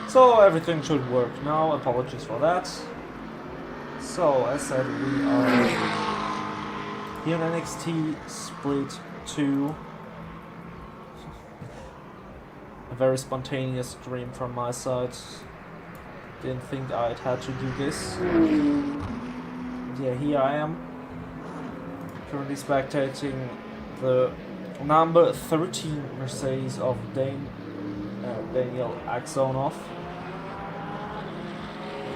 So everything should work now, apologies for that. So as said, we are here in NXT Split 2. A very spontaneous dream from my side. Didn't think I'd had to do this. Yeah, here I am. Currently spectating the number 13 Mercedes of Daniel Axonov.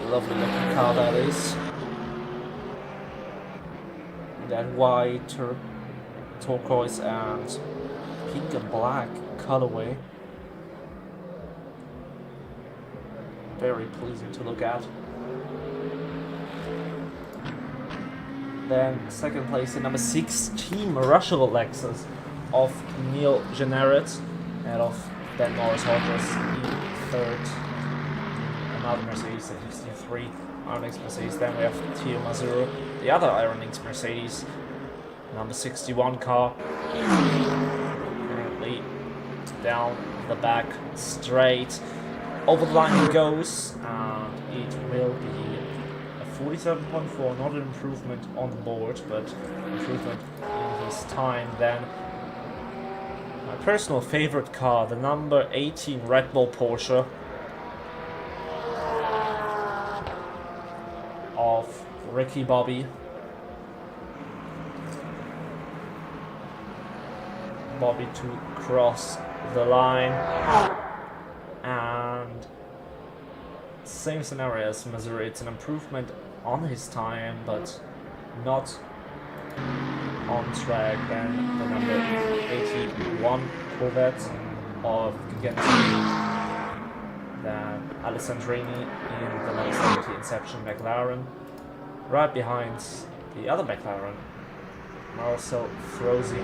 Lovely looking car that is. That white, turquoise and pink and black colorway. Very pleasing to look at. Then second place in number 16 Russell Lexus of Neil Generet and of Ben Norris Hodges in third. Another Mercedes 63 Ironix Mercedes. Then we have Tio Mazuro, the other Ironix Mercedes, number 61 car. Currently down the back straight. Over the line it goes, and it will be a 47.4, not an improvement on the board, but improvement in his time. Then my personal favorite car, the number 18 Red Bull Porsche of Ricky Bobby. Bobby to cross the line. And same scenario as Missouri, it's an improvement on his time, but not on track. Then the number 81 Corvette of Gigante. Then Alessandrini in the number 70 Inception McLaren. right behind the other McLaren. Also frozen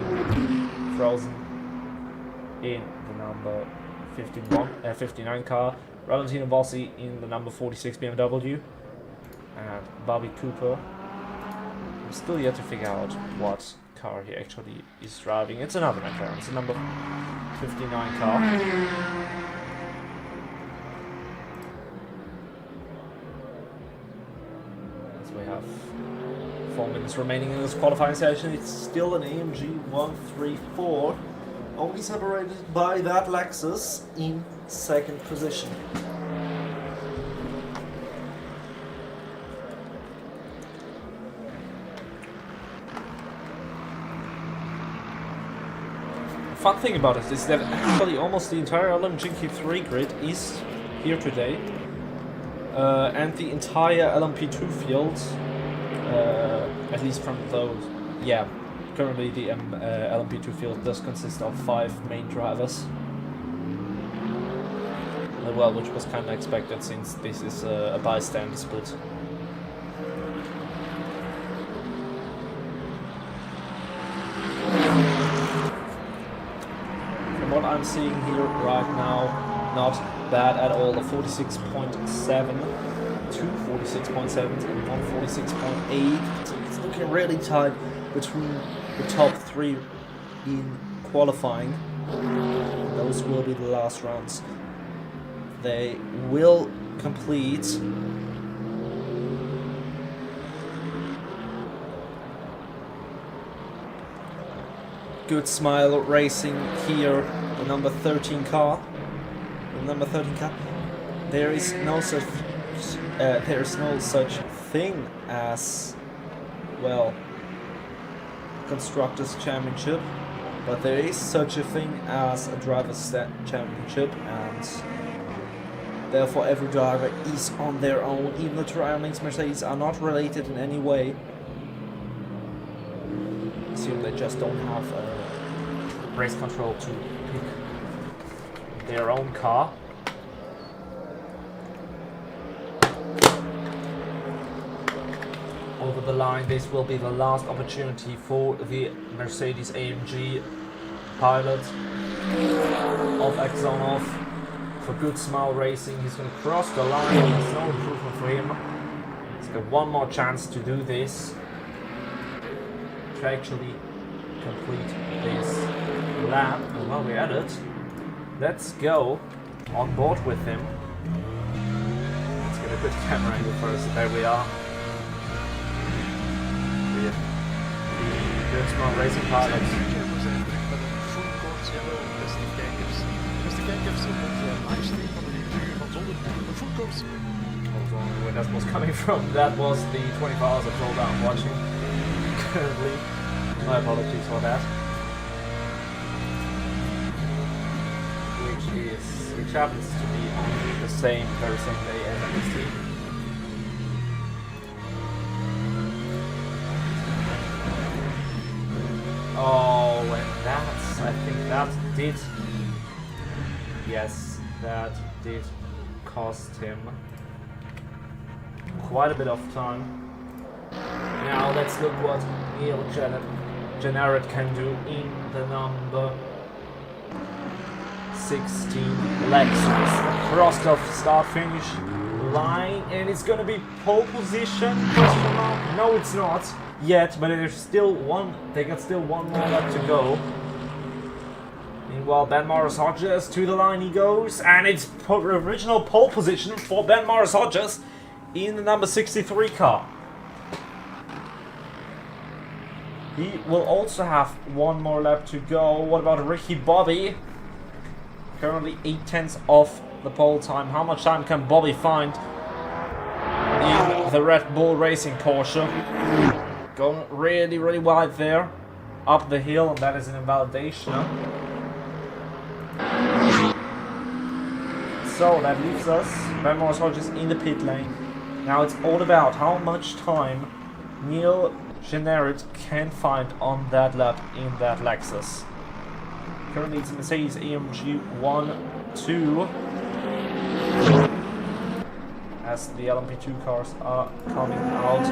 in the number 59 car. Valentino Bossi in the number 46 BMW. And Bobby Cooper. I'm still yet to figure out what car he actually is driving. It's another McLaren. It's a number 59 car. As we have 4 minutes remaining in this qualifying session, it's still an AMG 134, only separated by that Lexus in second position. The fun thing about it is that actually almost the entire LMGQ3 grid is here today, and the entire LMP2 field, at least from those, yeah, currently the LMP2 field does consist of 5 main drivers. Well, which was kind of expected since this is a bystander split. From what I'm seeing here right now, not bad at all. A 46.7 to 46.7 and 146.8. So it's looking really tight between the top 3 in qualifying. Those will be the last rounds. They will complete Good Smile Racing here, the number 13 car. The number 13 car. There is no such thing as, well, Constructors' Championship, but there is such a thing as a Drivers' Championship, and therefore every driver is on their own. Even the surroundings Mercedes are not related in any way. Assume they just don't have race control to pick their own car. Over the line, this will be the last opportunity for the Mercedes AMG pilot of Axonov. For Good Smile Racing, he's going to cross the line. There's no improvement for him. He's got one more chance to do this, to actually complete this lap. And while we're at it, let's go on board with him. Let's get a good camera angle first. There we are. The Good Smile Racing pilot. Where that was coming from, that was the 24 hours of troll that I'm watching currently. My apologies for that. Which happens to be on the very same day as NXT. Oh, and that's, I think that did, yes, that did cost him quite a bit of time. Now let's look what Neil Janneret can do in the number 16 Lexus. Crossed the start-finish line, and it's gonna be pole position. No, it's not yet, but there's still one. They got still one more lap to go. Meanwhile, Ben Morris-Hodges to the line he goes, and it's original pole position for Ben Morris-Hodges in the number 63 car. He will also have one more lap to go. What about Ricky Bobby? Currently 8/10 off the pole time. How much time can Bobby find in the Red Bull Racing Porsche? Going really, really wide there. Up the hill, and that is an invalidation. So that leaves us, Ben Morris-Hodges in the pit lane. Now it's all about how much time Neil Janneret can find on that lap in that Lexus. Currently it's a Mercedes AMG 1-2. as the LMP2 cars are coming out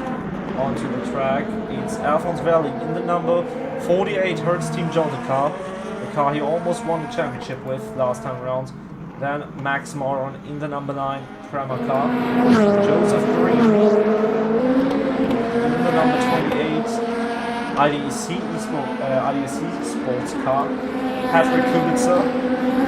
onto the track. It's Alphonse Valley in the number 48 Hertz Team Jonah car, the car he almost won the championship with last time around. Then Max Moron in the number 9 Prema car, Joseph Green in the number 28 IDEC sports car, Patrick Kubica,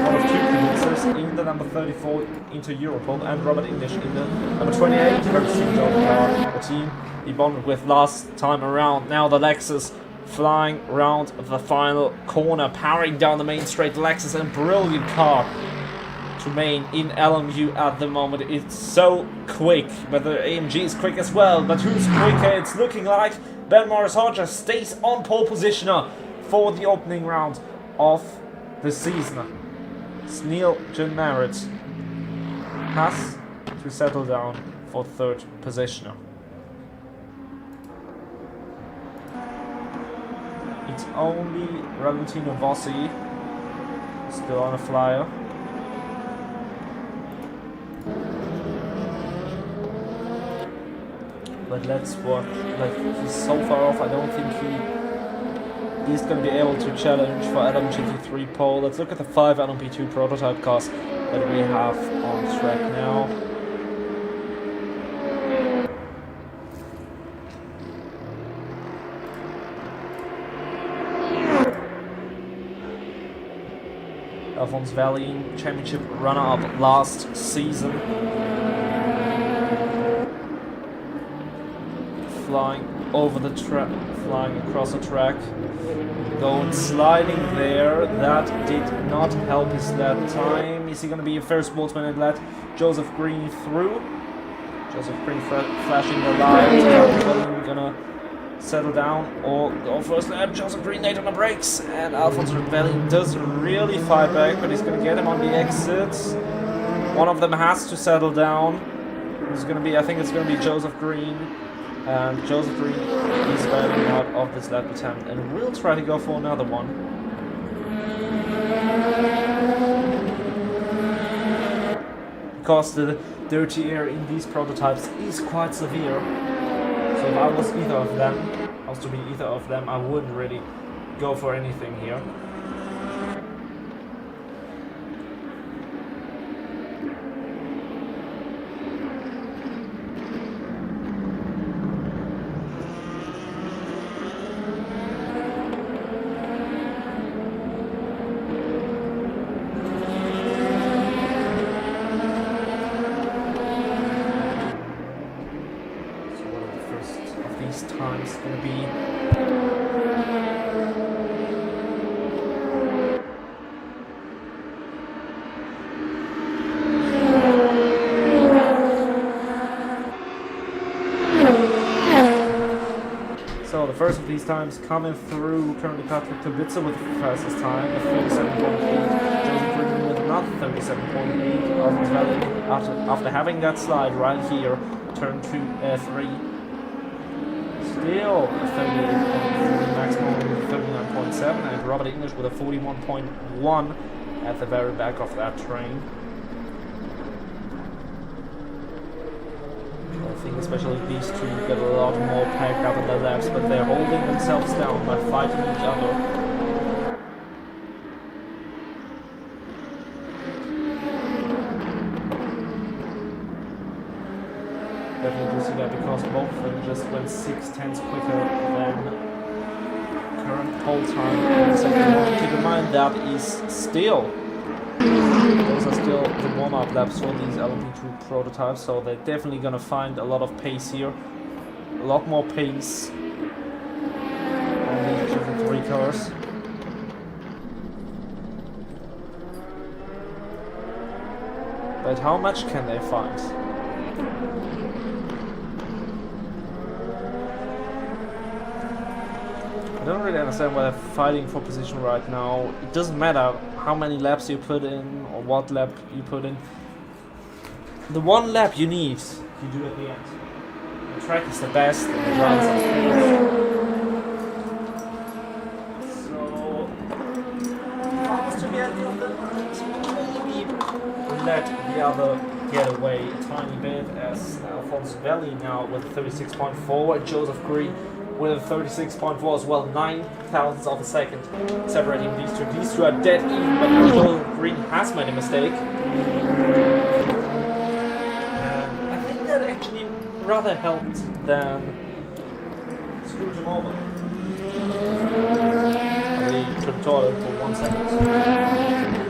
one of 2 Kubicas, in the number 34 into Europol, and Robert English in the number 28 Hertz Team Jonah car, the team he bonded with last time around. Now the Lexus flying around the final corner, powering down the main straight. The Lexus, a brilliant car to main in LMU at the moment. It's so quick, but the AMG is quick as well. But who's quicker? It's looking like Ben Morris-Hodges stays on pole positioner for the opening round of the season. Neil Jim Merritt has to settle down for 3rd positioner. It's only Valentino Vossi still on a flyer. But let's watch. Like, he's so far off, I don't think he's going to be able to challenge for LMGT3 pole. Let's look at the 5 LMP2 prototype cars that we have on track now. Alphonse Valley, championship runner-up last season. Flying over the track, flying across the track, going sliding there. That did not help his lap time. Is he going to be a fair sportsman and let Joseph Green through? Joseph Green flashing the light. Gonna settle down or go first lap. Joseph Green late on the brakes, and Alphonse Valley doesn't really fight back, but he's going to get him on the exits. One of them has to settle down. It's going to be, I think it's going to be Joseph Green. And Joseph Green is bailing out of this lap attempt and will try to go for another one. Because the dirty air in these prototypes is quite severe. So if I was to be either of them, I wouldn't really go for anything here. Times going to be so the first of these times coming through. Currently Patrick Kubica with the fastest time at 37.8. Joseph Green with another 37.8. Alphonse Valley after having that slide right here, turn 3. Still 38.3, maximum 39.7, and Robert English with a 41.1 at the very back of that train. I think especially these two get a lot more packed up in their laps, but they're holding themselves down by fighting each other. Definitely see that because both of them just went 6/10 quicker than current pole time in the second one. Keep in mind that those are still the warm-up laps for these LMP2 prototypes, so they're definitely gonna find a lot of pace here, a lot more pace on these GT3 cars. But how much can they find? I don't really understand why they're fighting for position right now. It doesn't matter how many laps you put in or what lap you put in. The one lap you need, you do at the end. The track is the best and the drivers are fast. So, if I was to be at the end, maybe let the other get away a tiny bit as Alphonse Valley now with 36.4, Joseph Green with 36.4 as well, 9,000ths of a second separating these two. These two are dead even, but now Joseph Green has made a mistake. I think that actually rather helped than screwed him over. He took toilet for 1 second.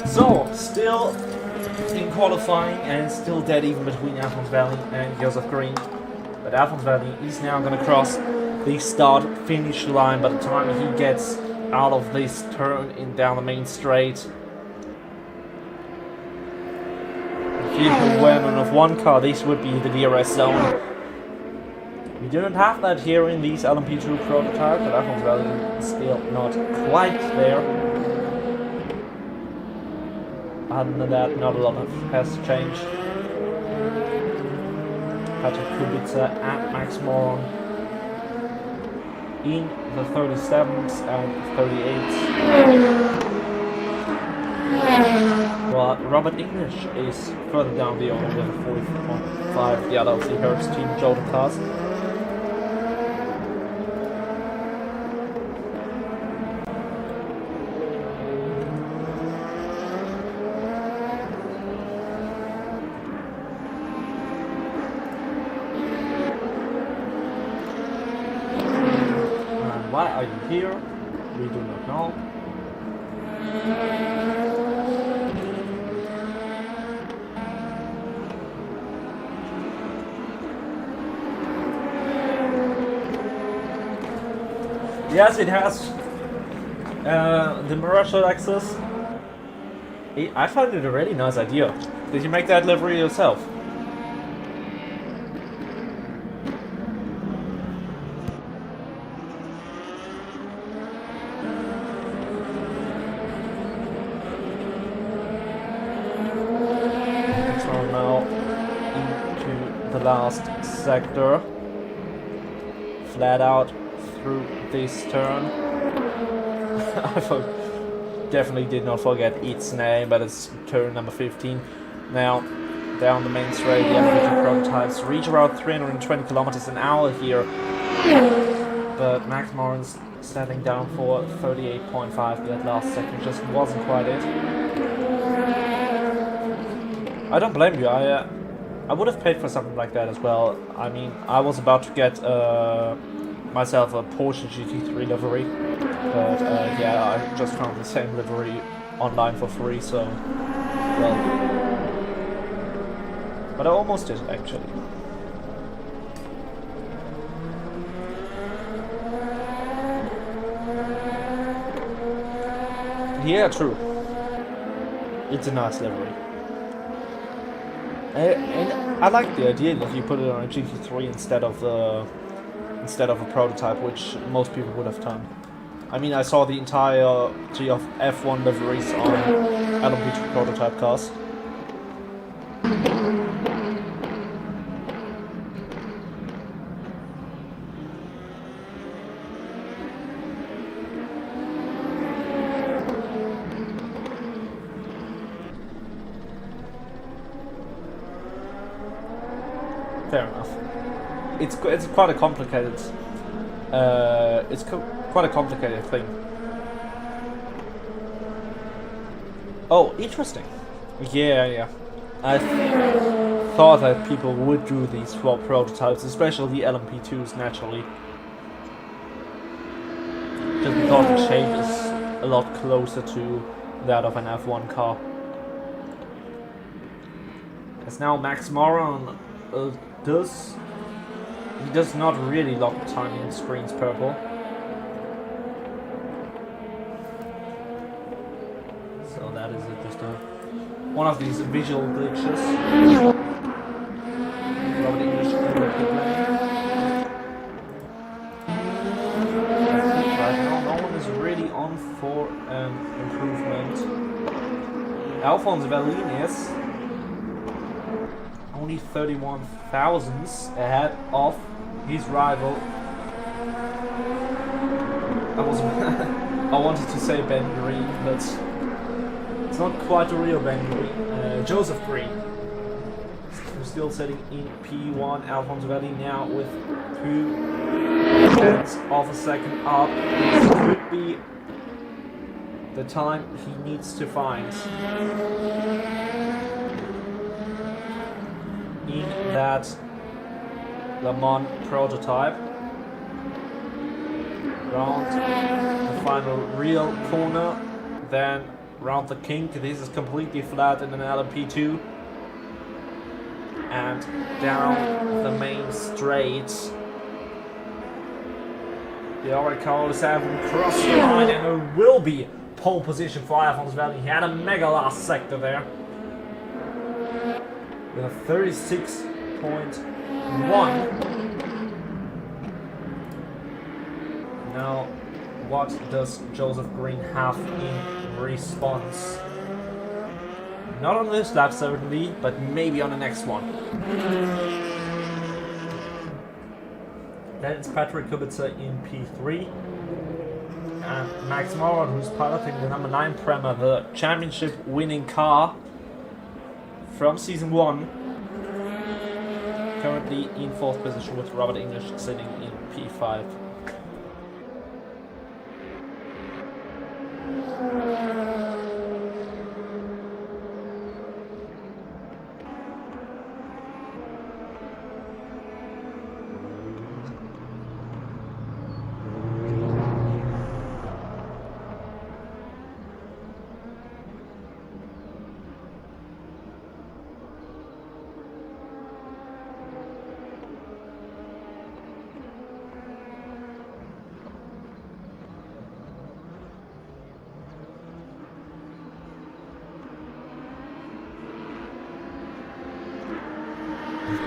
So, still in qualifying and still dead even between Alphonse Valley and Joseph Green. But Alphonse Valley is now going to cross the start-finish line by the time he gets out of this turn in down the main straight. If you were of one car, this would be the DRS zone. We didn't have that here in these LMP2 prototype, but Alphonse Valley is still not quite there. Other than that, not a lot has changed. Patrick Kubica and Max Moron in the 37s and 38s. But Robert English is further down the order with a 40.5, the other of the Hertz team Jordan cars. Why are you here? We do not know. Yes, it has the Mirage access. I find it a really nice idea. Did you make that livery yourself? Last sector, flat out through this turn. I definitely did not forget its name, but it's turn number 15. Now, down the main straight, the LMP2 prototypes reach around 320 kilometers an hour here. But Max Morin's settling down for 38.5, but that last second just wasn't quite it. I don't blame you. I would have paid for something like that as well. I mean, I was about to get myself a Porsche GT3 livery, but yeah, I just found the same livery online for free, so well. But I almost did, actually. Yeah, true. It's a nice livery. And I like the idea that you put it on a GT3 instead of a prototype, which most people would have done. I mean, I saw the entirety of F1 liveries on LMP2 prototype cars. Fair enough. It's quite a complicated. Quite a complicated thing. Oh, interesting. Yeah. I thought that people would do these swap prototypes, especially the LMP2s, naturally. Just because the shape is a lot closer to that of an F1 car. As now Max Morin he does not really lock the timing screens purple. So that is just one of these visual glitches. Robert English right now, no one is really on for an improvement. Alphonse Valin is only 31 thousandths ahead of his rival. I wanted to say Ben Green, but it's not quite the real Ben Green. Joseph Green. We're still sitting in P1. Alphonse Valin now with 2/10 of a second up. This could be the time he needs to find in that Le Mans prototype. Round the final real corner, then round the kink. This is completely flat in an LMP2, and down the main straight. The other cars haven't crossed the line, and there will be pole position for Alphonse Valin. He had a mega last sector there with a 36.1. Now, what does Joseph Green have in response? Not on this lap certainly, but maybe on the next one. Then it's Patrick Kubica in P3. And Max Morin, who's piloting the number 9 Prema, the championship winning car from season 1. Currently in 4th position with Robert English sitting in P5.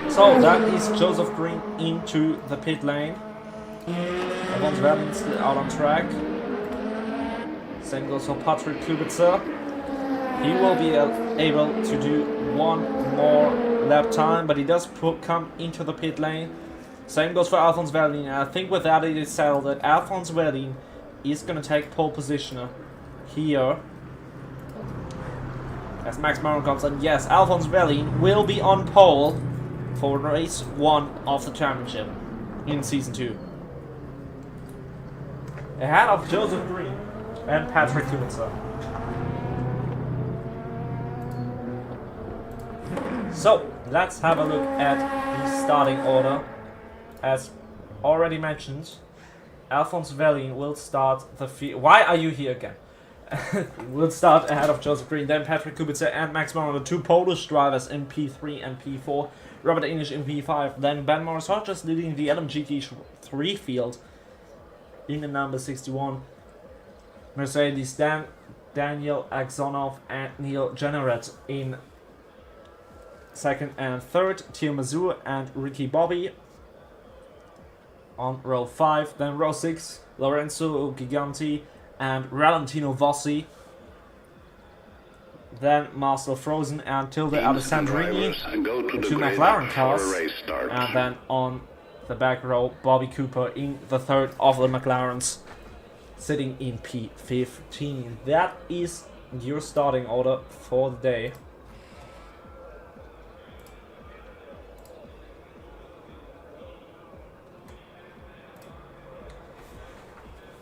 So that is Joseph Green into the pit lane. Alphonse Valin still out on track. Same goes for Patrick Kubica. He will be able to do one more lap time, but he does come into the pit lane. Same goes for Alphonse Valin. I think with that it is settled that Alphonse Valin is going to take pole position here. as Max Moran comes in. Yes, Alphonse Velin will be on pole for race 1 of the championship in Season 2. Ahead of Joseph Green and Patrick Kubica. So, let's have a look at the starting order. As already mentioned, Alphonse Velin will start the field. Why are you here again? Will start ahead of Joseph Green, then Patrick Kubica and Max Moran, the two Polish drivers in P3 and P4. Robert English in P5, then Ben Morris Hodges leading the LMGT3 field in the number 61. Mercedes, Daniel Aksionov and Neil Jenneret in second and third. Theo Mazur and Ricky Bobby on row 5. Then row 6, Lorenzo Giganti and Valentino Vossi. Then Marcel Frozen and Tilde Alessandrini, two McLaren cars. And then on the back row, Bobby Cooper in the third of the McLarens, sitting in P15. That is your starting order for the day.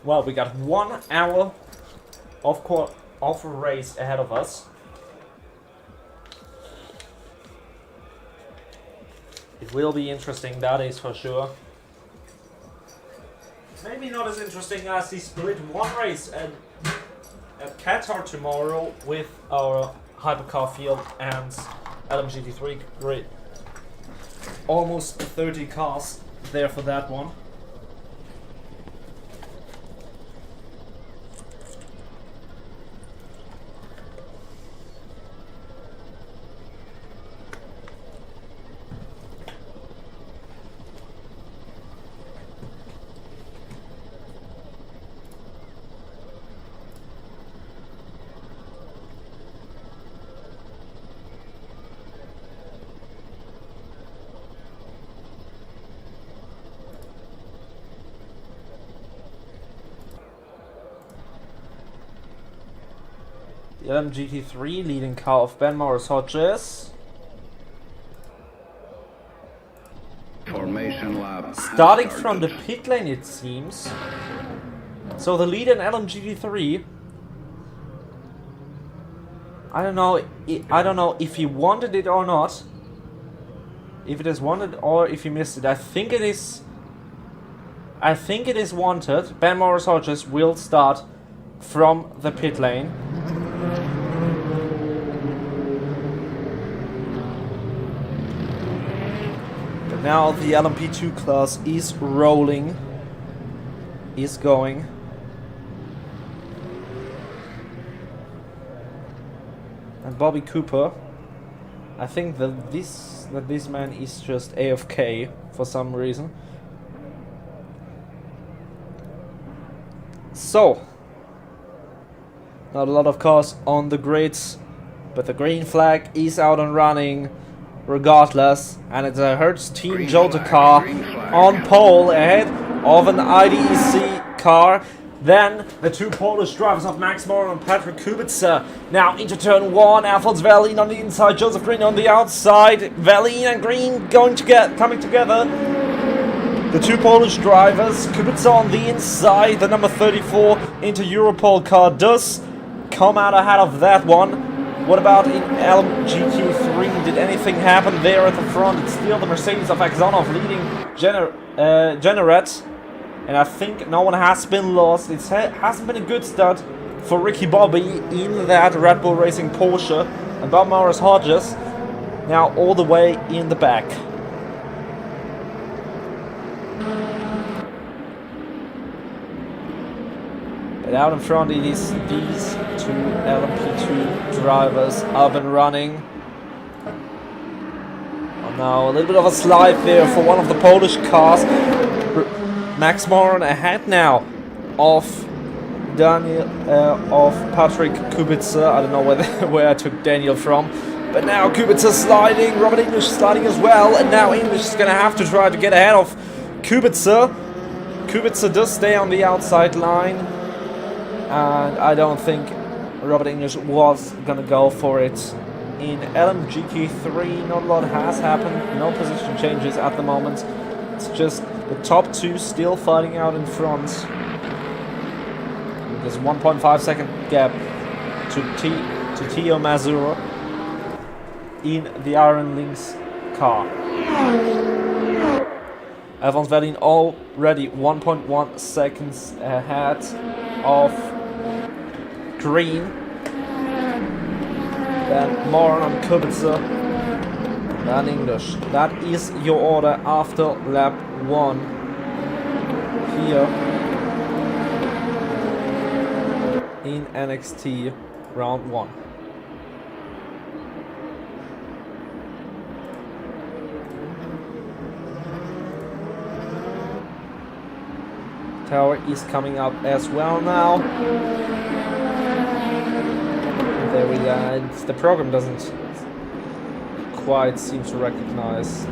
Well, we got 1 hour of a race ahead of us. It will be interesting, that is for sure. Maybe not as interesting as the Split 1 race at Qatar tomorrow with our hypercar field and LMGT3 grid. Almost 30 cars there for that one. The LMGT3 leading car of Ben Morris Hodges. Formation lap. Starting from the pit lane, it seems. So the lead in LMGT3. I don't know if he wanted it or not. If it is wanted or if he missed it. I think it is wanted. Ben Morris Hodges will start from the pit lane. Now the LMP2 class is rolling, is going. And Bobby Cooper, I think that this man is just AFK for some reason. So, not a lot of cars on the grids, but the green flag is out and running regardless, and it's a Hertz Team Jota car on pole ahead of an IDEC car. Then the two Polish drivers of Max Moran and Patrick Kubica now into turn 1. Alphonse Velin on the inside, Joseph Green on the outside. Velin and Green coming together. The two Polish drivers, Kubica on the inside, the number 34 into Europol car does come out ahead of that one. What about in LMGT3? Did anything happen there at the front? It's still the Mercedes of Aksionov leading Jenneret. And I think no one has been lost. It hasn't been a good start for Ricky Bobby in that Red Bull Racing Porsche. And Bob Morris Hodges now all the way in the back. And out in front it is these two LMP2 drivers up and running. Oh no, a little bit of a slide there for one of the Polish cars. Max Moran ahead now of Patrick Kubica. I don't know where I took Daniel from. But now Kubica sliding, Robert English sliding as well. And now English is going to have to try to get ahead of Kubica. Kubica does stay on the outside line. And I don't think Robert English was gonna go for it. In LMGT3, not a lot has happened. No position changes at the moment. It's just the top two still fighting out in front. There's a 1.5 second gap to Tio Mazur in the Iron Lynx car. Alphonse Vedin already 1.1 seconds ahead of Green. Then Moran and Kubica. Then English. That is your order after lap 1 here in NXT round 1. Tower is coming up as well now. There we go. The program doesn't quite seem to recognize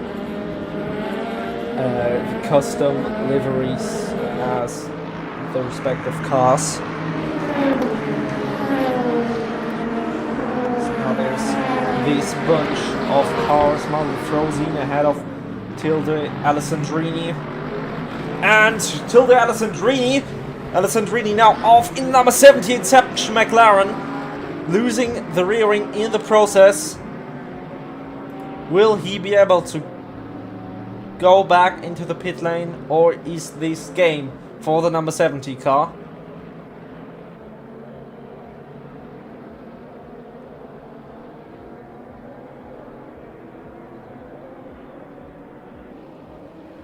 the custom liveries as the respective cars. So now there's this bunch of cars. Marlon Frozine ahead of Tilde Alessandrini. And Tilde Alessandrini now off in number 70 in Sebastian McLaren. Losing the rear wing in the process. Will he be able to go back into the pit lane, or is this game for the number 70 car?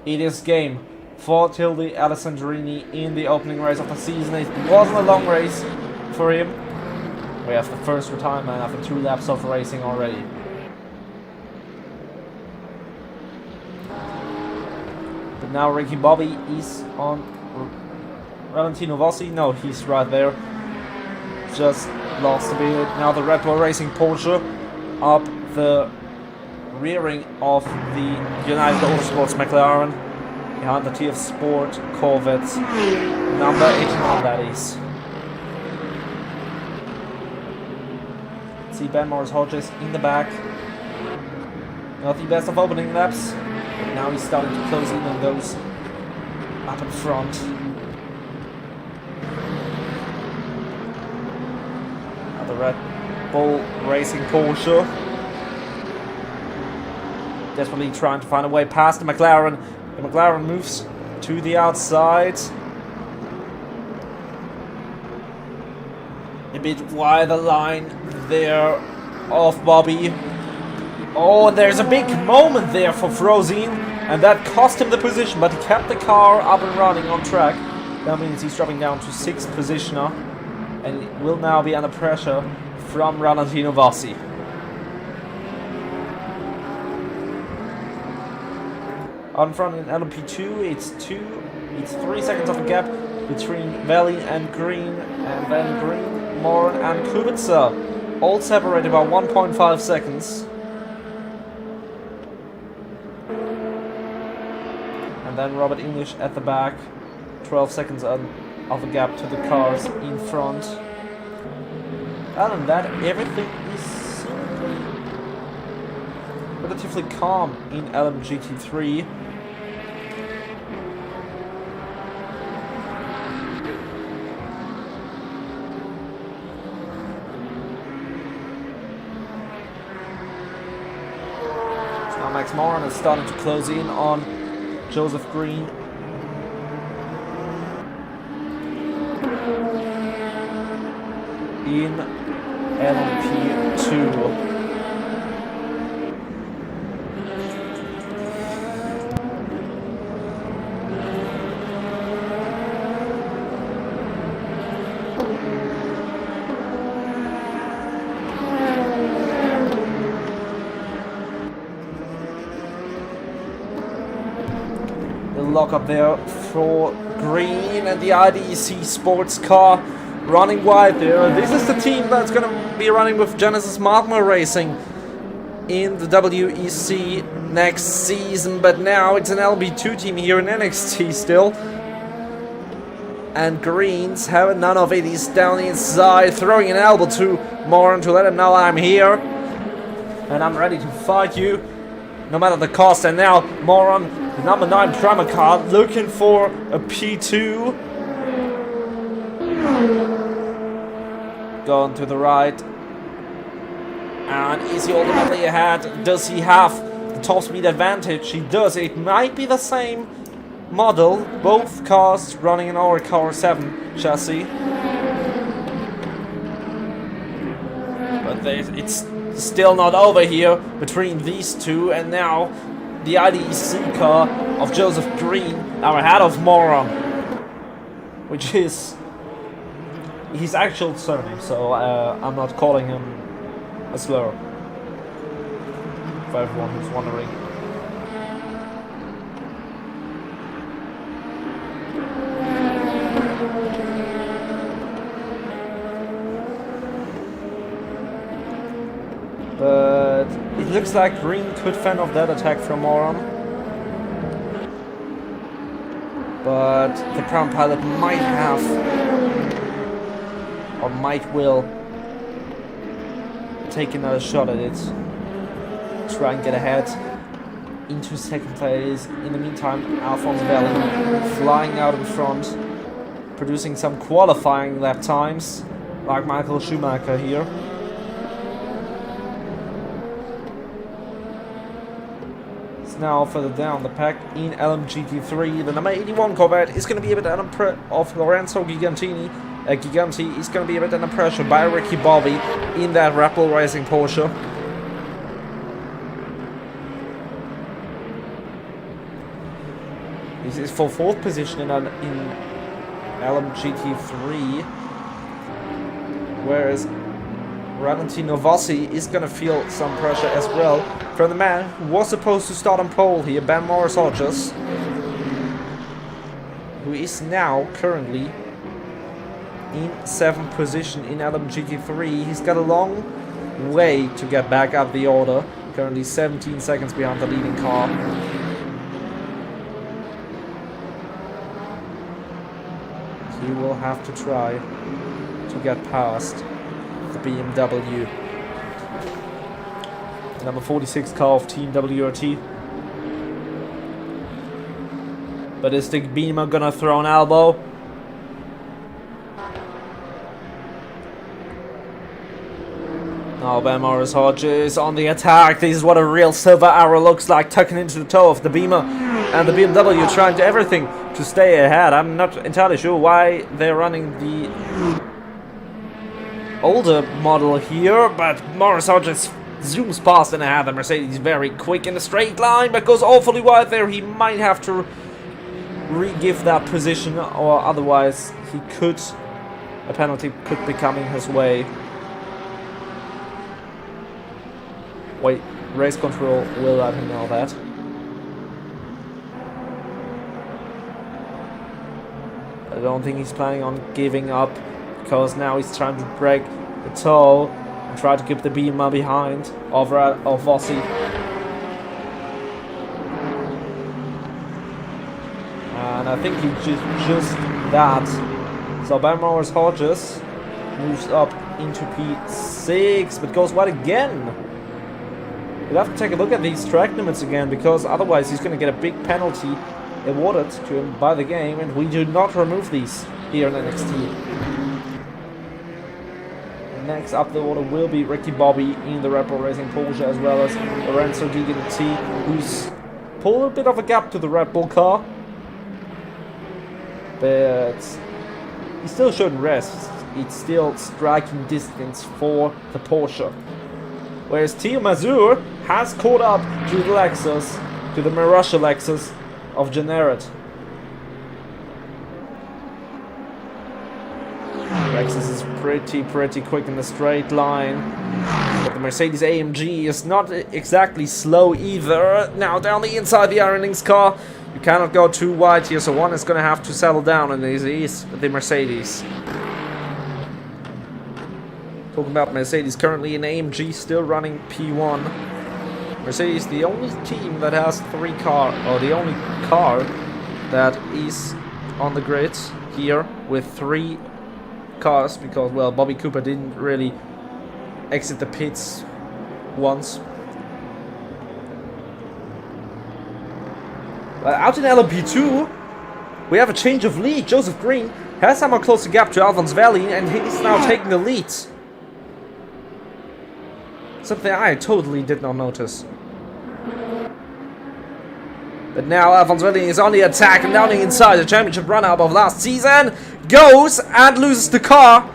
It is game for Tilde Alessandrini in the opening race of the season. It wasn't a long race for him. We have the first retirement after 2 laps of racing already. But now Ricky Bobby is on Valentino Rossi. No, he's right there. Just lost a bit. Now the Red Bull Racing Porsche up the rearing of the United Autosports McLaren. Behind the TF Sport Corvette. Number 89 that is. See Ben Morris Hodges in the back. Not the best of opening laps. But now he's starting to close in on those up in front. Now the Red Bull Racing Porsche. Desperately trying to find a way past the McLaren. The McLaren moves to the outside. A bit wider line there of Bobby. Oh, and there's a big moment there for Frozine, and that cost him the position, but he kept the car up and running on track. That means he's dropping down to 6th positioner, and it will now be under pressure from Valentino Rossi. On front in LMP2, it's 3 seconds of a gap between Valley and Green, and then Green, Moran and Kubica, all separated by 1.5 seconds. And then Robert English at the back, 12 seconds of a gap to the cars in front. Other than that, everything is seemingly relatively calm in LMGT3. Max Moran is starting to close in on Joseph Green. In LMP2. Lock up there for Green and the IDEC sports car running wide there. This is the team that's going to be running with Genesis Magma Racing in the WEC next season, but now it's an LB2 team here in NXT still. And Green's having none of it. He's down the inside, throwing an elbow to Moran to let him know I'm here. And I'm ready to fight you, no matter the cost. And now Moran, the number 9 Primer card, looking for a P2. Going to the right. And is he ultimately ahead? Does he have the top speed advantage? He does. It might be the same model, both cars running an Car 7 chassis. But it's still not over here between these two, and now the IDEC car of Joseph Green now ahead of Moran, which is his actual surname, so I'm not calling him a slur, for everyone who's wondering. But it looks like Green could fend off that attack from Moran. But the Crown Pilot might have, or will, take another shot at it. Try and get ahead into second place. In the meantime, Alphonse Valley flying out in front, producing some qualifying lap times, like Michael Schumacher here. Now further down the pack in LMGT3, the number 81 Corvette is going to be a bit of Lorenzo Giganti is going to be a bit under pressure by Ricky Bobby in that Red Bull Racing Porsche. This is for 4th position in LMGT3, whereas Valentino Vossi is going to feel some pressure as well from the man who was supposed to start on pole here, Ben Morris Hodges, who is now currently in 7th position in LMGT3. He's got a long way to get back up the order, currently 17 seconds behind the leading car. He will have to try to get past the BMW. Number 46 car of Team WRT. But is the Beamer gonna throw an elbow? Oh, Ben Morris Hodges on the attack. This is what a real silver arrow looks like, tucking into the toe of the Beamer. And the BMW trying to everything to stay ahead. I'm not entirely sure why they're running the older model here, but Morris Hodges zooms past and ahead. The Mercedes very quick in a straight line, but goes awfully wide there. He might have to re-give that position, or otherwise a penalty could be coming his way. Wait, race control will let him know that. I don't think he's planning on giving up, because now he's trying to break the toe and try to keep the Beamer behind of Vossi. And I think he just that. So Ben Morris Hodges moves up into P6, but goes wide again. We'll have to take a look at these track limits again, because otherwise he's going to get a big penalty awarded to him by the game, and we do not remove these here in NXT. Next up the order will be Ricky Bobby in the Red Bull Racing Porsche, as well as Lorenzo Giganti, who's pulled a bit of a gap to the Red Bull car. But he still shouldn't rest. It's still striking distance for the Porsche. Whereas Theo Mazur has caught up to the Lexus, to the Marussia Lexus of Generet. Lexus is pretty quick in the straight line. But the Mercedes AMG is not exactly slow either. Now down the inside the Iron Lynx car. You cannot go too wide here, so one is going to have to settle down, and this is the Mercedes. Talking about Mercedes, currently in AMG, still running P1. Mercedes, the only team that has the only car that is on the grid here with 3 cars because, well, Bobby Cooper didn't really exit the pits once. Out in LMP2, we have a change of lead. Joseph Green has somehow closed the gap to Alphonse Valley, and he's now taking the lead. Something I totally did not notice. But now Alphonse Valley is on the attack, and down the inside, the championship run-up of last season goes and loses the car.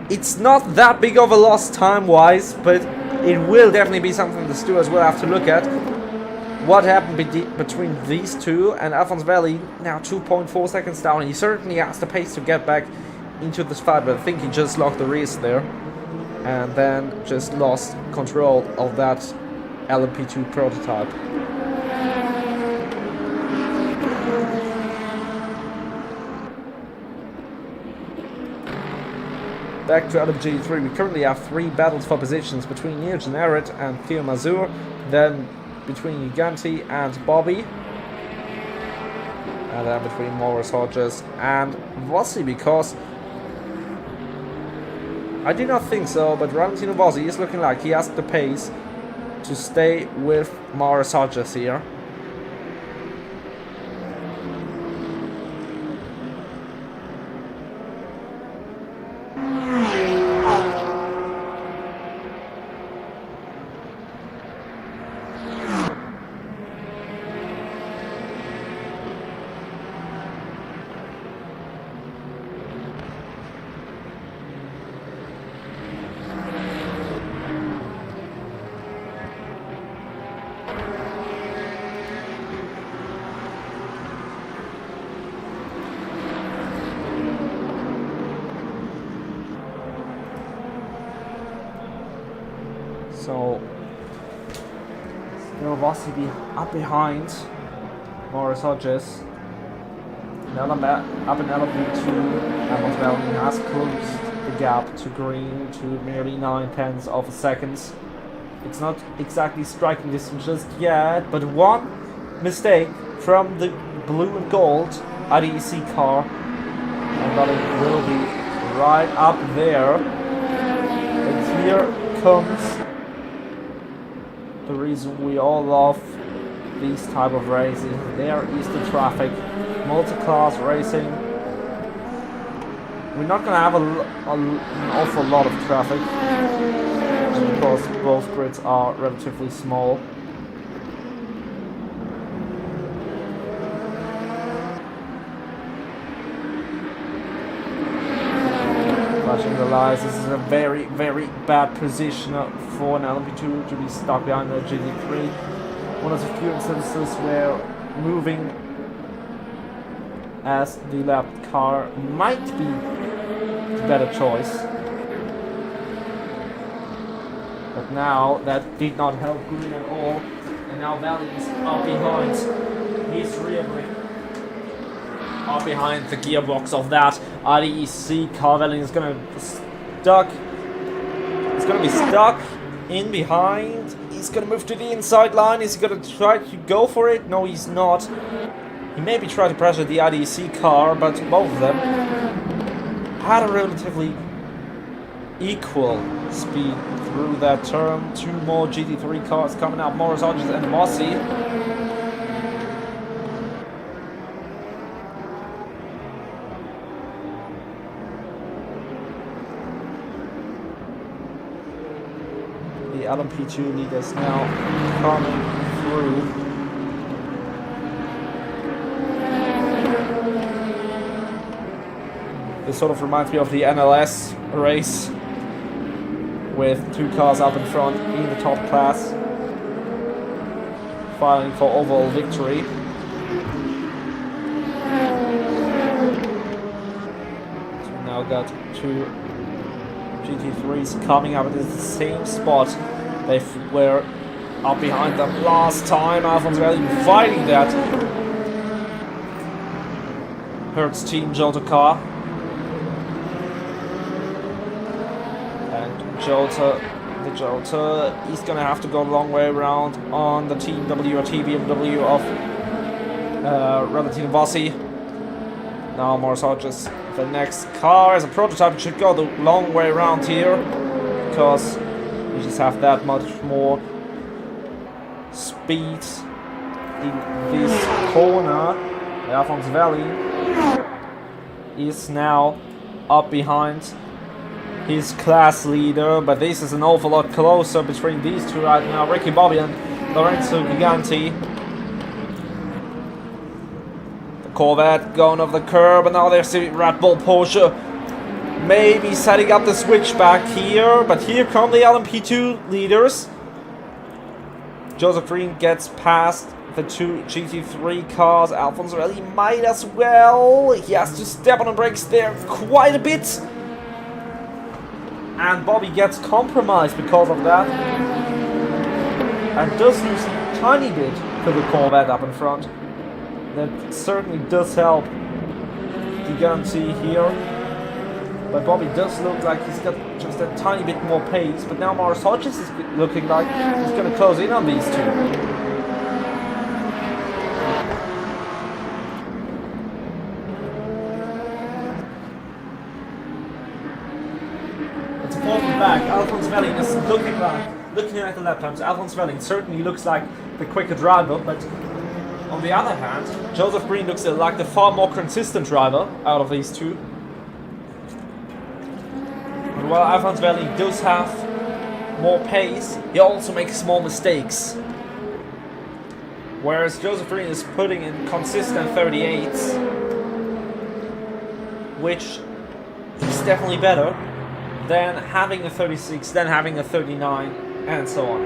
It's not that big of a loss time-wise, but it will definitely be something the stewards will have to look at. What happened between these two, and Alphonse Valley now 2.4 seconds down. He certainly has the pace to get back into this fight, but I think he just locked the race there and then just lost control of that LMP2 prototype. Back to LMP3, we currently have 3 battles for positions between Neil Generet and Theo Mazur, then between Giganti and Bobby, and then between Morris Hodges and Vossi, because I do not think so, but Valentino Vossi is looking like he has the pace to stay with Morris Hodges here. So, still Vossi be up behind Morris Hodges. Up in LMP2, Alphonse Valley has closed the gap to Green to merely 9/10 of a second. It's not exactly striking distance just yet, but one mistake from the blue and gold IDEC car, and that it will be right up there. And here comes the reason we all love these type of races. There is the traffic, multi-class racing. We're not gonna have an awful lot of traffic because both grids are relatively small. Flashing the lights, this is a very, very bad position for an LMP2 to be stuck behind the GT3. One of the few instances where moving as the lapped car might be the better choice. But now that did not help Green at all, and now Valley is up behind his rear brake. Up behind the gearbox of that IDEC car. Valley is gonna be stuck in behind. He's gonna move to the inside line. Is he gonna try to go for it? No, he's not. He maybe tried to pressure the IDEC car, but both of them had a relatively equal speed through that turn. 2 more GT3 cars coming up, Morris Hodges and Vossi. The LMP2 leaders now coming through. This sort of reminds me of the NLS race with 2 cars up in front in the top class fighting for overall victory. So we now got 2 GT3s coming up at the same spot. They were up behind them last time. Alphonse Valley fighting that Hertz Team Jota car. Jota, he's gonna have to go a long way around on the Team WRT BMW of Valentino Vossi. Now Morsages, the next car as a prototype should go the long way around here, because you just have that much more speed in this corner. The Alphonse Valley is now up behind his class leader, but this is an awful lot closer between these two right now. Ricky Bobby and Lorenzo Giganti. The Corvette going off the curb, and now there's the Red Bull Porsche. Maybe setting up the switchback here, but here come the LMP2 leaders. Joseph Green gets past the two GT3 cars. Alphonse Rally might as well. He has to step on the brakes there quite a bit. And Bobby gets compromised because of that. And does lose a tiny bit to the Corvette up in front. That certainly does help Giganti here. But Bobby does look like he's got just a tiny bit more pace. But now Morris Hodges is looking like he's going to close in on these two. Back. Alphonse Velling is looking at the lap times. Alphonse Velling certainly looks like the quicker driver, but on the other hand, Joseph Green looks like the far more consistent driver out of these two. But while Alphonse Velling does have more pace, he also makes more mistakes. Whereas Joseph Green is putting in consistent 38s, which is definitely better than having a 36, then having a 39, and so on.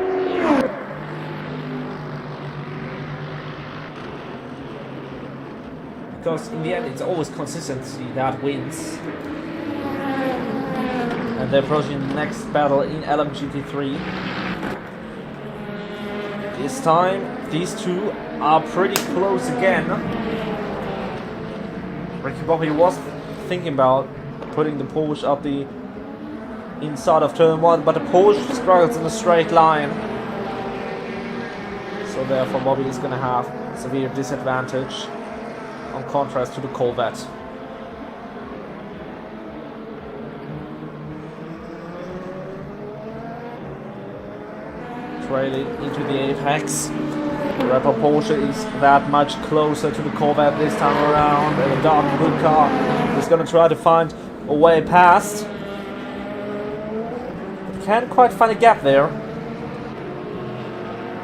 Because in the end, it's always consistency that wins. And they're approaching the next battle in LMGT3. This time, these two are pretty close again. Ricky Bobby was thinking about putting the Porsche up the inside of turn 1, but the Porsche struggles in a straight line. So therefore Bobby is going to have severe disadvantage on contrast to the Corvette. Trailing into the apex. The Red Bull Porsche is that much closer to the Corvette this time around, and the dark blue car is going to try to find a way past. Can't quite find a gap there,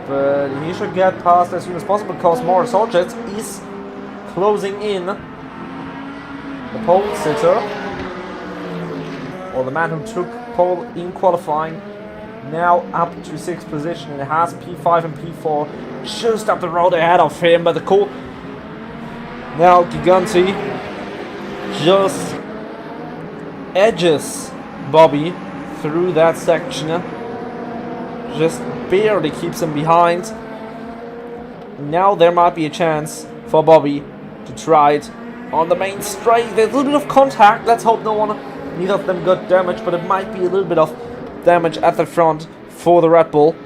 but he should get past as soon as possible because Morris Hodges is closing in. The pole sitter, or the man who took pole in qualifying, now up to 6th position, and it has P5 and P4 just up the road ahead of him. But the cool now Giganti just edges Bobby through that section, just barely keeps him behind. Now there might be a chance for Bobby to try it on the main straight. There's a little bit of contact. Let's hope neither of them got damage, but it might be a little bit of damage at the front for the Red Bull.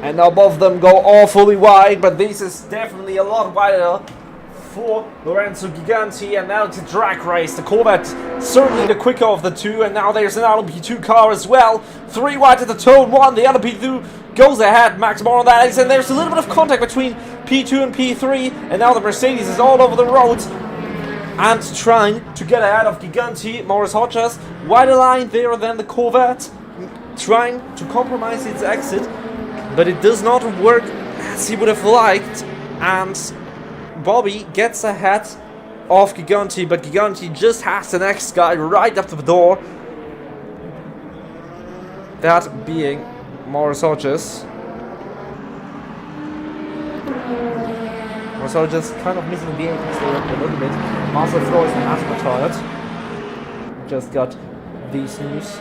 And now both of them go awfully wide, but this is definitely a lot wider for Lorenzo Giganti, and now it's a drag race. The Corvette certainly the quicker of the two, and now there's an LMP2 car as well. 3 wide at the turn 1, the LMP2 goes ahead, Max more on that, and there's a little bit of contact between P2 and P3, and now the Mercedes is all over the road and trying to get ahead of Giganti. Morris Hodges wider line there than the Corvette, trying to compromise its exit, but it does not work as he would have liked, and Bobby gets ahead of Giganti, but Giganti just has the next guy right up the door. That being Morris Hodges. Morris Hodges kind of missing the apex there a little bit. Marcel Freusner has retired. Just got these news.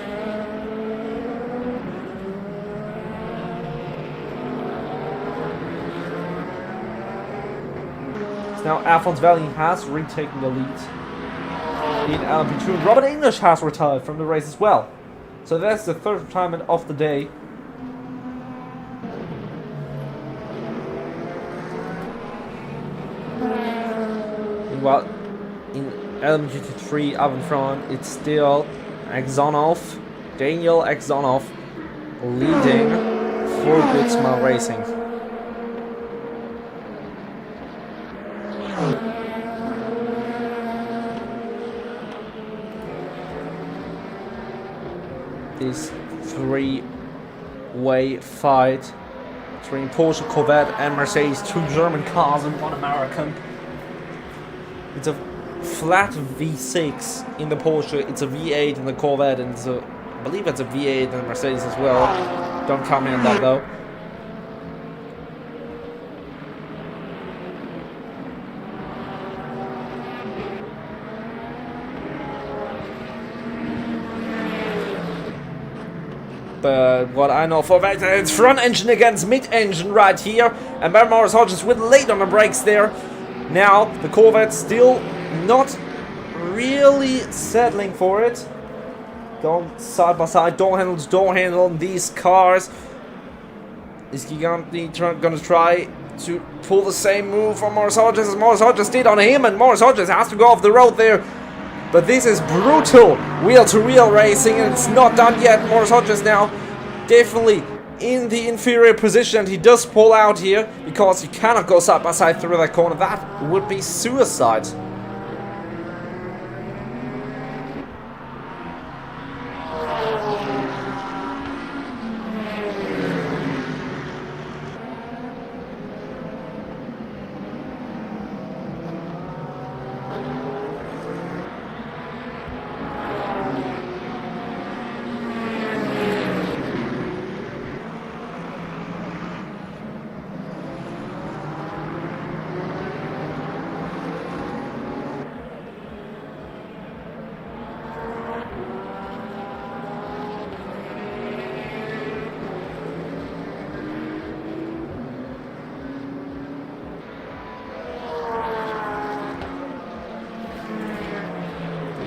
Now Alphonse Valley has retaken the lead in LMP2. Robert English has retired from the race as well. So that's the 3rd retirement of the day. well, in LMGT3 up in front, it's still Axonov, Daniel Axonov, leading for Good Smile Racing. This three-way fight between Porsche, Corvette and Mercedes, 2 German cars and 1 American. It's a flat V6 in the Porsche, it's a V8 in the Corvette, and I believe it's a V8 in the Mercedes as well. Don't comment on that though. But what I know for a fact, it's front engine against mid engine right here, and Ben Morris Hodges with late on the brakes there. Now the Corvette still not really settling for it. Going side by side, door handle to door handle on these cars. Is he gonna try to pull the same move from Morris Hodges as Morris Hodges did on him, and Morris Hodges has to go off the road there. But this is brutal wheel-to-wheel racing, and it's not done yet. Morris Hodges now definitely in the inferior position, and he does pull out here because he cannot go side by side through that corner. That would be suicide.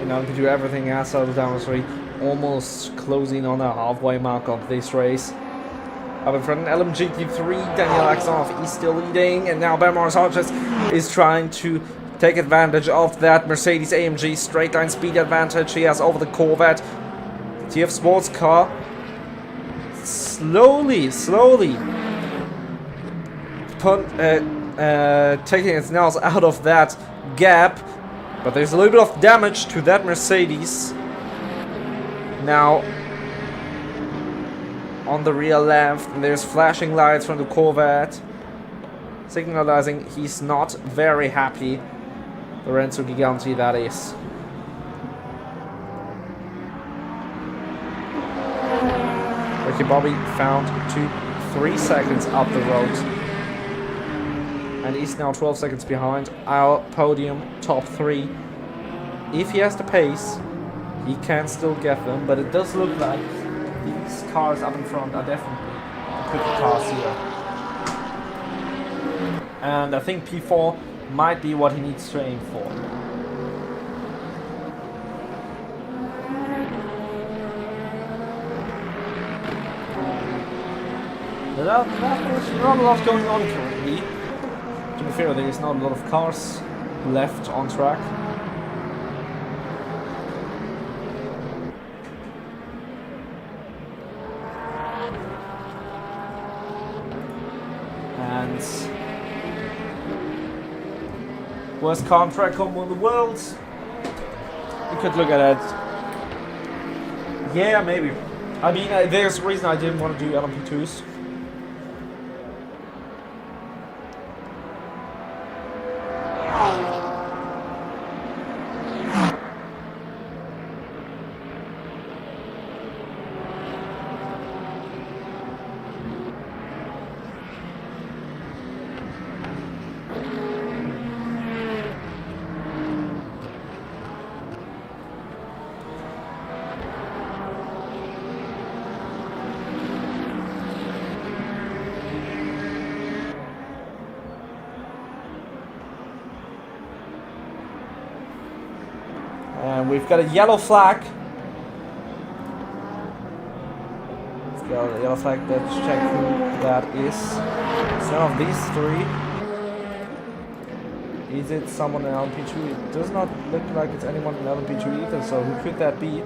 Now to do everything outside of down the street, almost closing on the halfway mark of this race. Up in front, LMGT3, Daniel Axonov is still leading, and now Ben Morris Hodges is trying to take advantage of that Mercedes AMG straight line speed advantage he has over the Corvette. The TF sports car slowly taking its nails out of that gap. But there's a little bit of damage to that Mercedes. Now, on the rear left, and there's flashing lights from the Corvette, signalizing he's not very happy. Lorenzo Giganti, that is. Ricky Bobby found 3 seconds up the road. And he's now 12 seconds behind our podium top 3. If he has the pace, he can still get them, but it does look like these cars up in front are definitely the quicker cars here. And I think P4 might be what he needs to aim for. But there's not a lot going on currently. To be fair, there is not a lot of cars left on track. And worst car on track combo in the world. We could look at it. Yeah, maybe. I mean, there's a reason I didn't want to do LMP2s. And we've got a yellow flag. We've got a yellow flag. Let's check who that is. It's none of these 3. Is it someone in LMP2? It does not look like it's anyone in LMP2 either, so who could that be?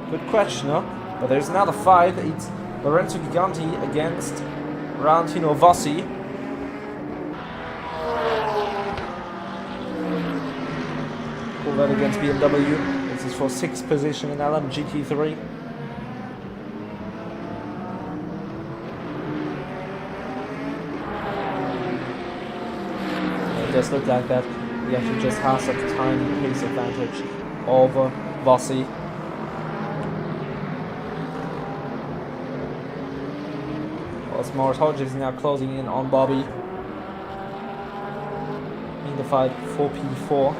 Good question, huh? But there's another fight. It's Lorenzo Giganti against Valentino Rossi. Corvette against BMW. This is for 6th position in LMGT3. It does look like that. He actually just has a tiny pace advantage over Rossi. Morris Hodges is now closing in on Bobby in the fight for P4.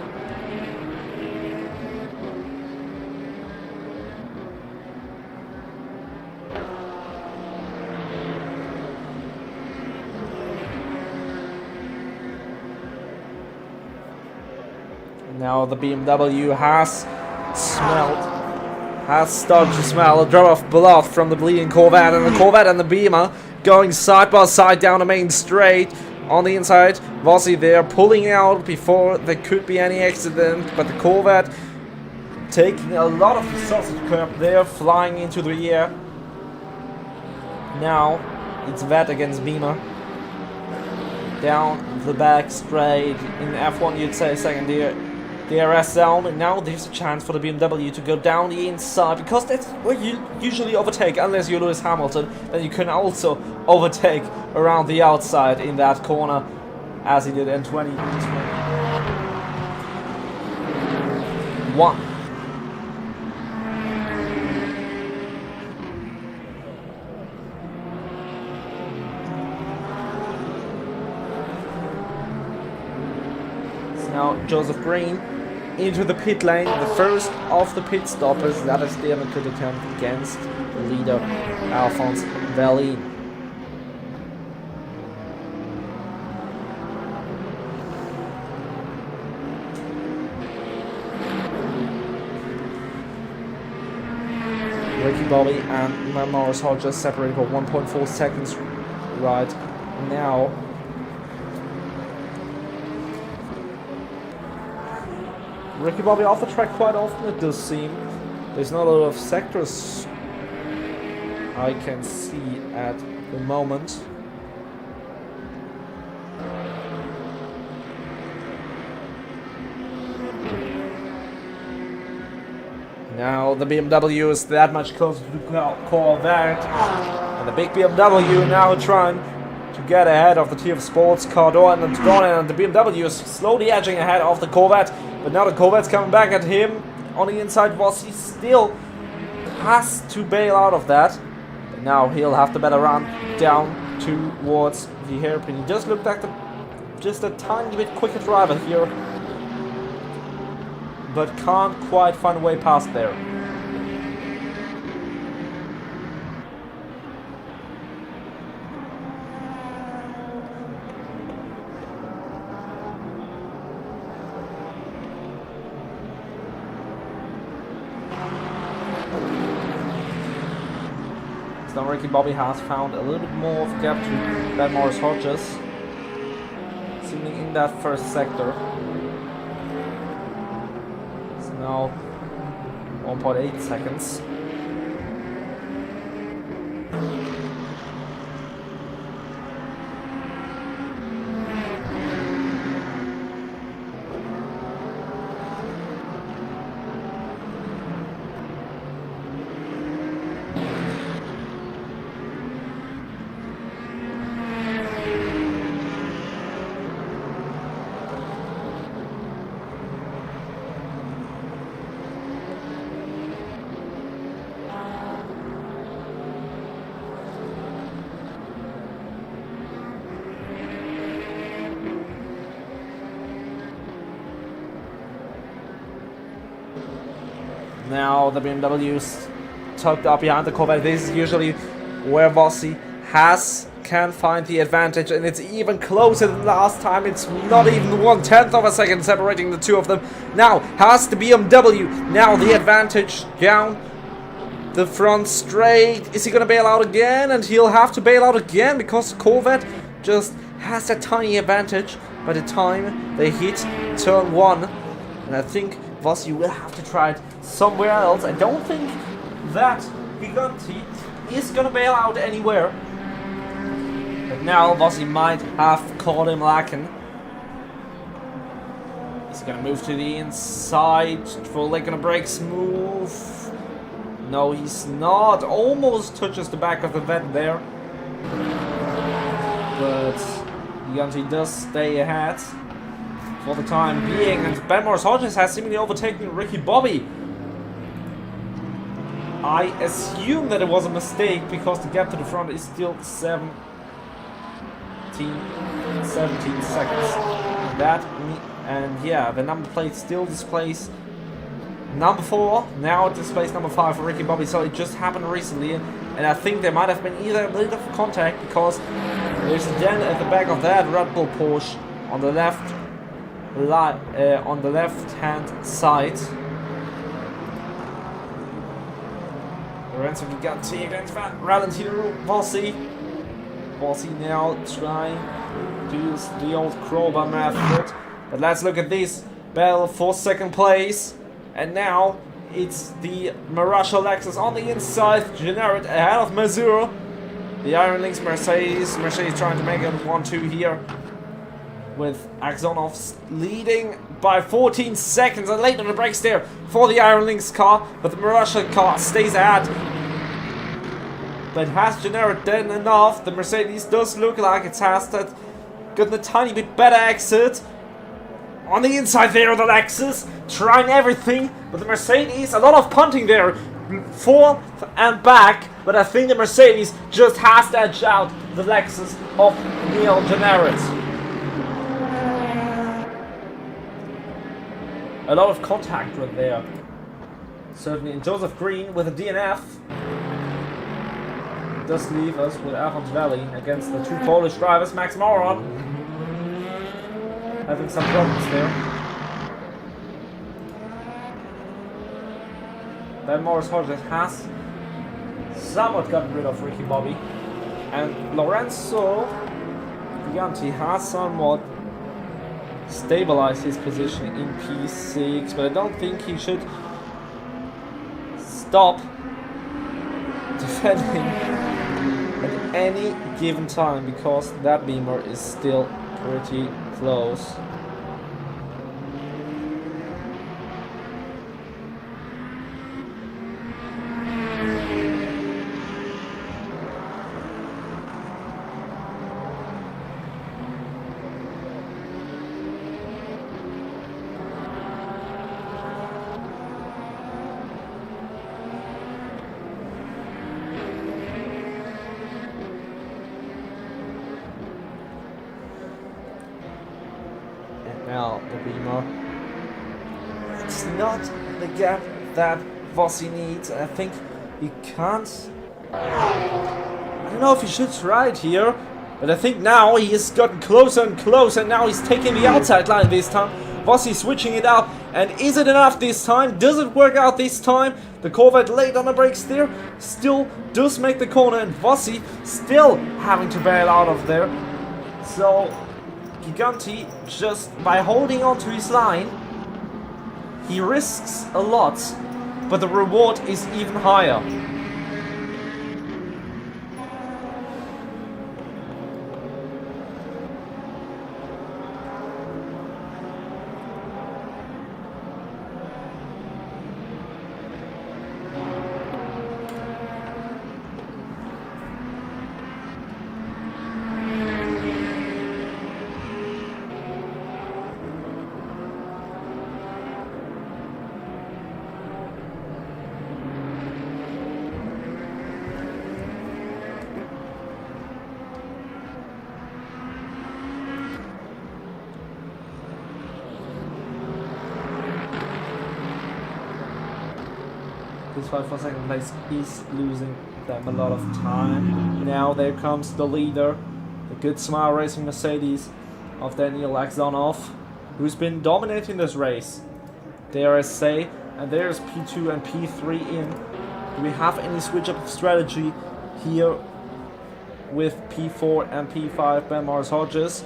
Now the BMW has started to smell a drop of blood from the bleeding Corvette, and the Corvette and the Beamer going side by side down the main straight. On the inside, Rossi there pulling out before there could be any accident, but the Corvette taking a lot of the sausage curb there, flying into the air. Now it's Vet against Beamer. Down the back straight. In F1 you'd say second DRS zone, and now there's a chance for the BMW to go down the inside, because that's where you usually overtake, unless you're Lewis Hamilton. Then you can also overtake around the outside in that corner, as he did in 2021. Now Joseph Green into the pit lane, the first of the pit stoppers. That is the good attempt against the leader Alphonse Valin. Ricky Bobby and Morris Hodges separated for 1.4 seconds right now. Ricky Bobby off the track quite often, it does seem. There's not a lot of sectors I can see at the moment. Now the BMW is that much closer to the Corvette. And the big BMW now trying to get ahead of the TF Sports car door, and the BMW is slowly edging ahead of the Corvette. But now the Corvette's coming back at him on the inside. Rossi still has to bail out of that. But now he'll have to better run down towards the hairpin. He just looked like just a tiny bit quicker driver here, but can't quite find a way past there. Now Ricky Bobby has found a little bit more of a gap to that Morris Hodges, sitting in that first sector. It's now 1.8 seconds. Now the BMW's tucked up behind the Corvette. This is usually where Rossi can find the advantage, and it's even closer than last time. It's not even 1/10 of a second separating the two of them. Now has the BMW now the advantage down the front straight. Is he going to bail out again? And he'll have to bail out again because Corvette just has that tiny advantage by the time they hit turn 1. And I think Vossi will have to try it somewhere else. I don't think that Giganti is gonna bail out anywhere. But now Vossi might have caught him lacking. He's gonna move to the inside. Full leg gonna break smooth. No, he's not. Almost touches the back of the vent there. But Giganti does stay ahead for the time being. And Ben Morris Hodges has seemingly overtaken Ricky Bobby. I assume that it was a mistake because the gap to the front is still 17 seconds. And yeah, the number plate still displays number 4. Now it displays number 5 for Ricky Bobby. So it just happened recently, and I think there might have been either a bit of contact because there's a dent at the back of that Red Bull Porsche on the left hand side. Lorenzo Giganti against Valentino Vossi. Vossi now trying to use the old crowbar method. But let's look at this battle for second place. And now it's the Marussia Lexus on the inside, Generate ahead of Mazur. The Iron Lynx Mercedes. Mercedes trying to make it 1-2 here. With Axonov leading by 14 seconds, and late on the brakes there for the Iron Lynx car, but the Marussia car stays ahead. But has Generate done enough? The Mercedes does look like it has that gotten a tiny bit better exit. On the inside there, the Lexus trying everything, but the Mercedes, a lot of punting there, forth and back. But I think the Mercedes just has to edge out the Lexus of Neil Generate. A lot of contact right there. Certainly, and Joseph Green with a DNF does leave us with Alphonse Valley against the 2 Polish drivers. Max Moron having some problems there. Ben Morris Hodges has somewhat gotten rid of Ricky Bobby, and Lorenzo Giganti has somewhat stabilize his position in P6, but I don't think he should stop defending at any given time because that Beamer is still pretty close. Now the Beamer, it's not the gap that Vossi needs. I think he can't. I don't know if he should try it here, but I think now he has gotten closer and closer, and now he's taking the outside line this time. Vossi switching it up, and is it enough this time? Does it work out this time? The Corvette late on the brakes there, still does make the corner, and Vossi still having to bail out of there. So Giganti, just by holding on to his line, he risks a lot, but the reward is even higher. This fight for second place is losing them a lot of time. Now there comes the leader, the Good Smile Racing Mercedes of Daniel Axonov, who's been dominating this race, dare I say. And there's P2 and P3 in. Do we have any switch up of strategy here with P4 and P5 Ben Morris Hodges?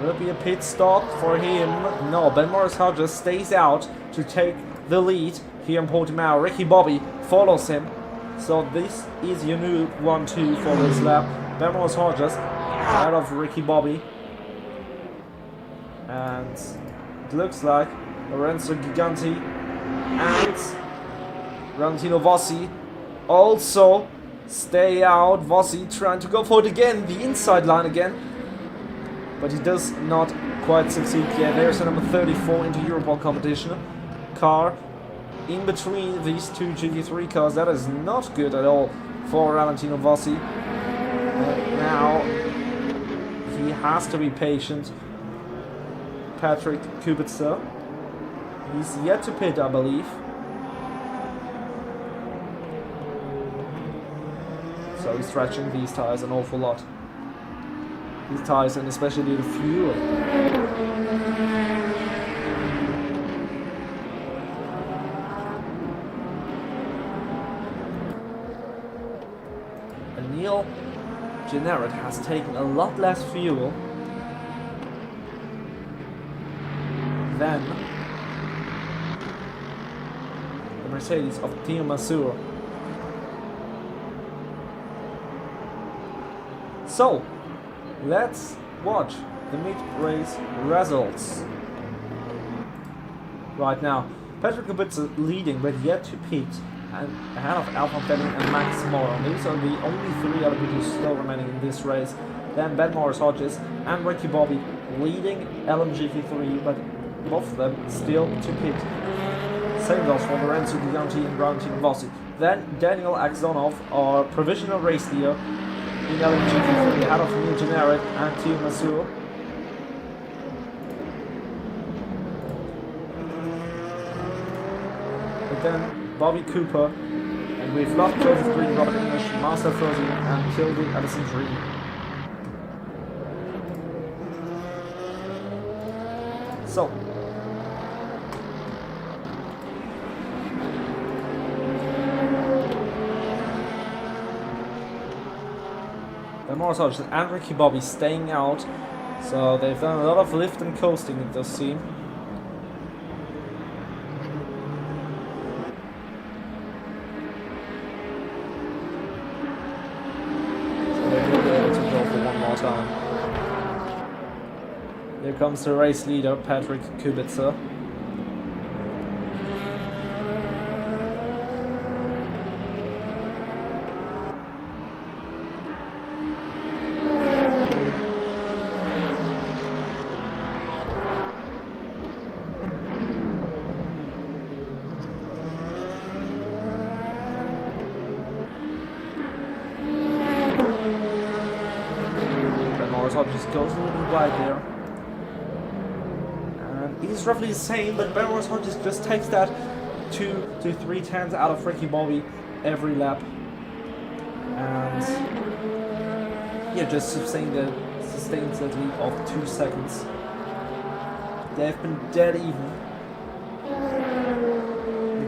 Will it be a pit stop for him? No, Ben Morris Hodges stays out to take the lead here in Portimao. Ricky Bobby follows him. So this is your new 1-2 for this lap. Ben Morris Hodges out of Ricky Bobby. And it looks like Lorenzo Giganti and Valentino Vossi also stay out. Vossi trying to go for it again, the inside line again. But he does not quite succeed yet. There's the number 34 into Europol competition car in between these two GT3 cars. That is not good at all for Valentino Vossi. Now he has to be patient. Patrick Kubica, he's yet to pit, I believe. So he's stretching these tires an awful lot. These tires, and especially the fuel. And Neil Generet has taken a lot less fuel than the Mercedes of Tino Masur. So, let's watch the mid-race results. Right now, Patrick Kubica leading, but yet to pit, and ahead of Alphon Fetting and Max Moore. These are the only three other people still remaining in this race. Then Ben Morris Hodges and Ricky Bobby leading LMGP3, but both of them still to pit. Same goes for Lorenzo Giganti and Valentino Vossi. Then Daniel Akzonov, our provisional race leader in LMGP3, ahead of Neil Generet and Tino Masur. But then Bobby Cooper, and we've lost Joseph Green, Robert English, Marcel Frozy, and Kilby Addison Dream. So, Ben Morris Hodges and Ricky Bobby staying out, so they've done a lot of lift and coasting, it does seem. So they will be able to go for one more time. Here comes the race leader, Patrick Kubica. Just goes a little bit wide there. And it is roughly the same, but Ben Morris Hodges just takes that 2 to 3 tenths out of Ricky Bobby every lap. And yeah, just sustains that lead of 2 seconds. They've been dead even.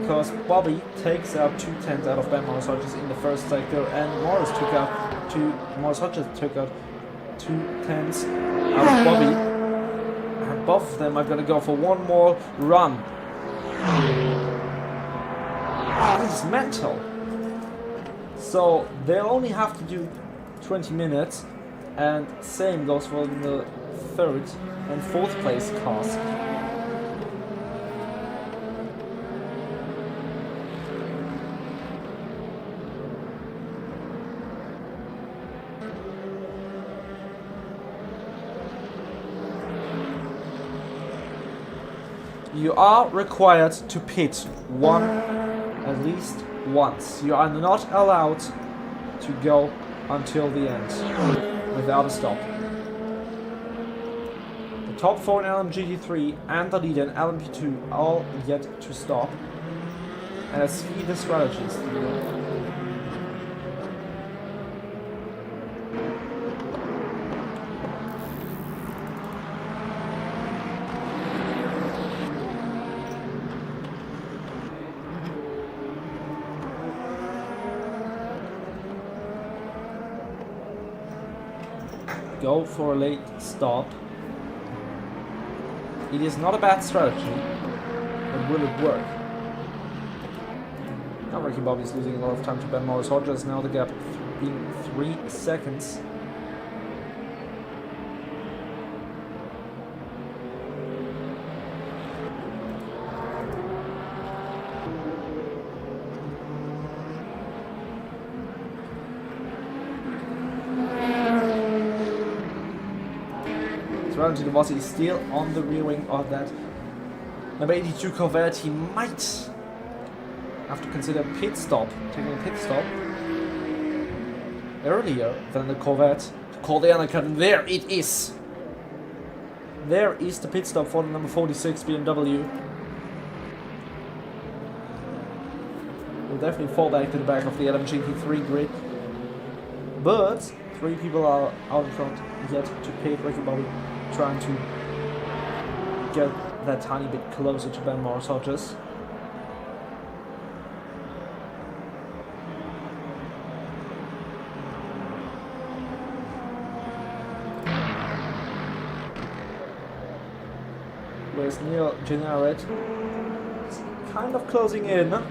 Because Bobby takes out 2 tenths out of Ben Morris Hodges in the first sector, and Morris Hodges took out 2 tenths out of Bobby, and both of them are going to go for one more run. This is mental. So they'll only have to do 20 minutes, and same goes for the 3rd and 4th place cars. You are required to pit at least once. You are not allowed to go until the end without a stop. The top 4 in LMGT3 and the leader in LMP2 all yet to stop. And let's see the strategies. Go for a late stop. It is not a bad strategy, but will it work? Now Ricky Bobby is losing a lot of time to Ben Morris Hodges. Now the gap being 3 seconds. Valentin Rossi is still on the rear wing of that number 82 Corvette. He might have to consider taking a pit stop earlier than the Corvette to call the undercut, and there it is. There is the pit stop for the number 46 BMW. Will definitely fall back to the back of the LMGT3 grid, but 3 people are out in front yet to pit. Ricky Bobby trying to get that tiny bit closer to Ben Morris Hodges. Whereas Neil Gennaro is kind of closing in on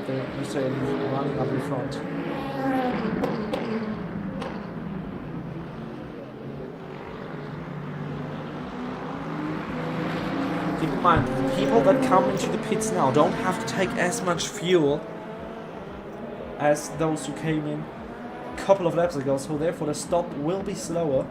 the Mercedes running up in front. Keep in mind, the people that come into the pits now don't have to take as much fuel as those who came in a couple of laps ago, so therefore the stop will be slower.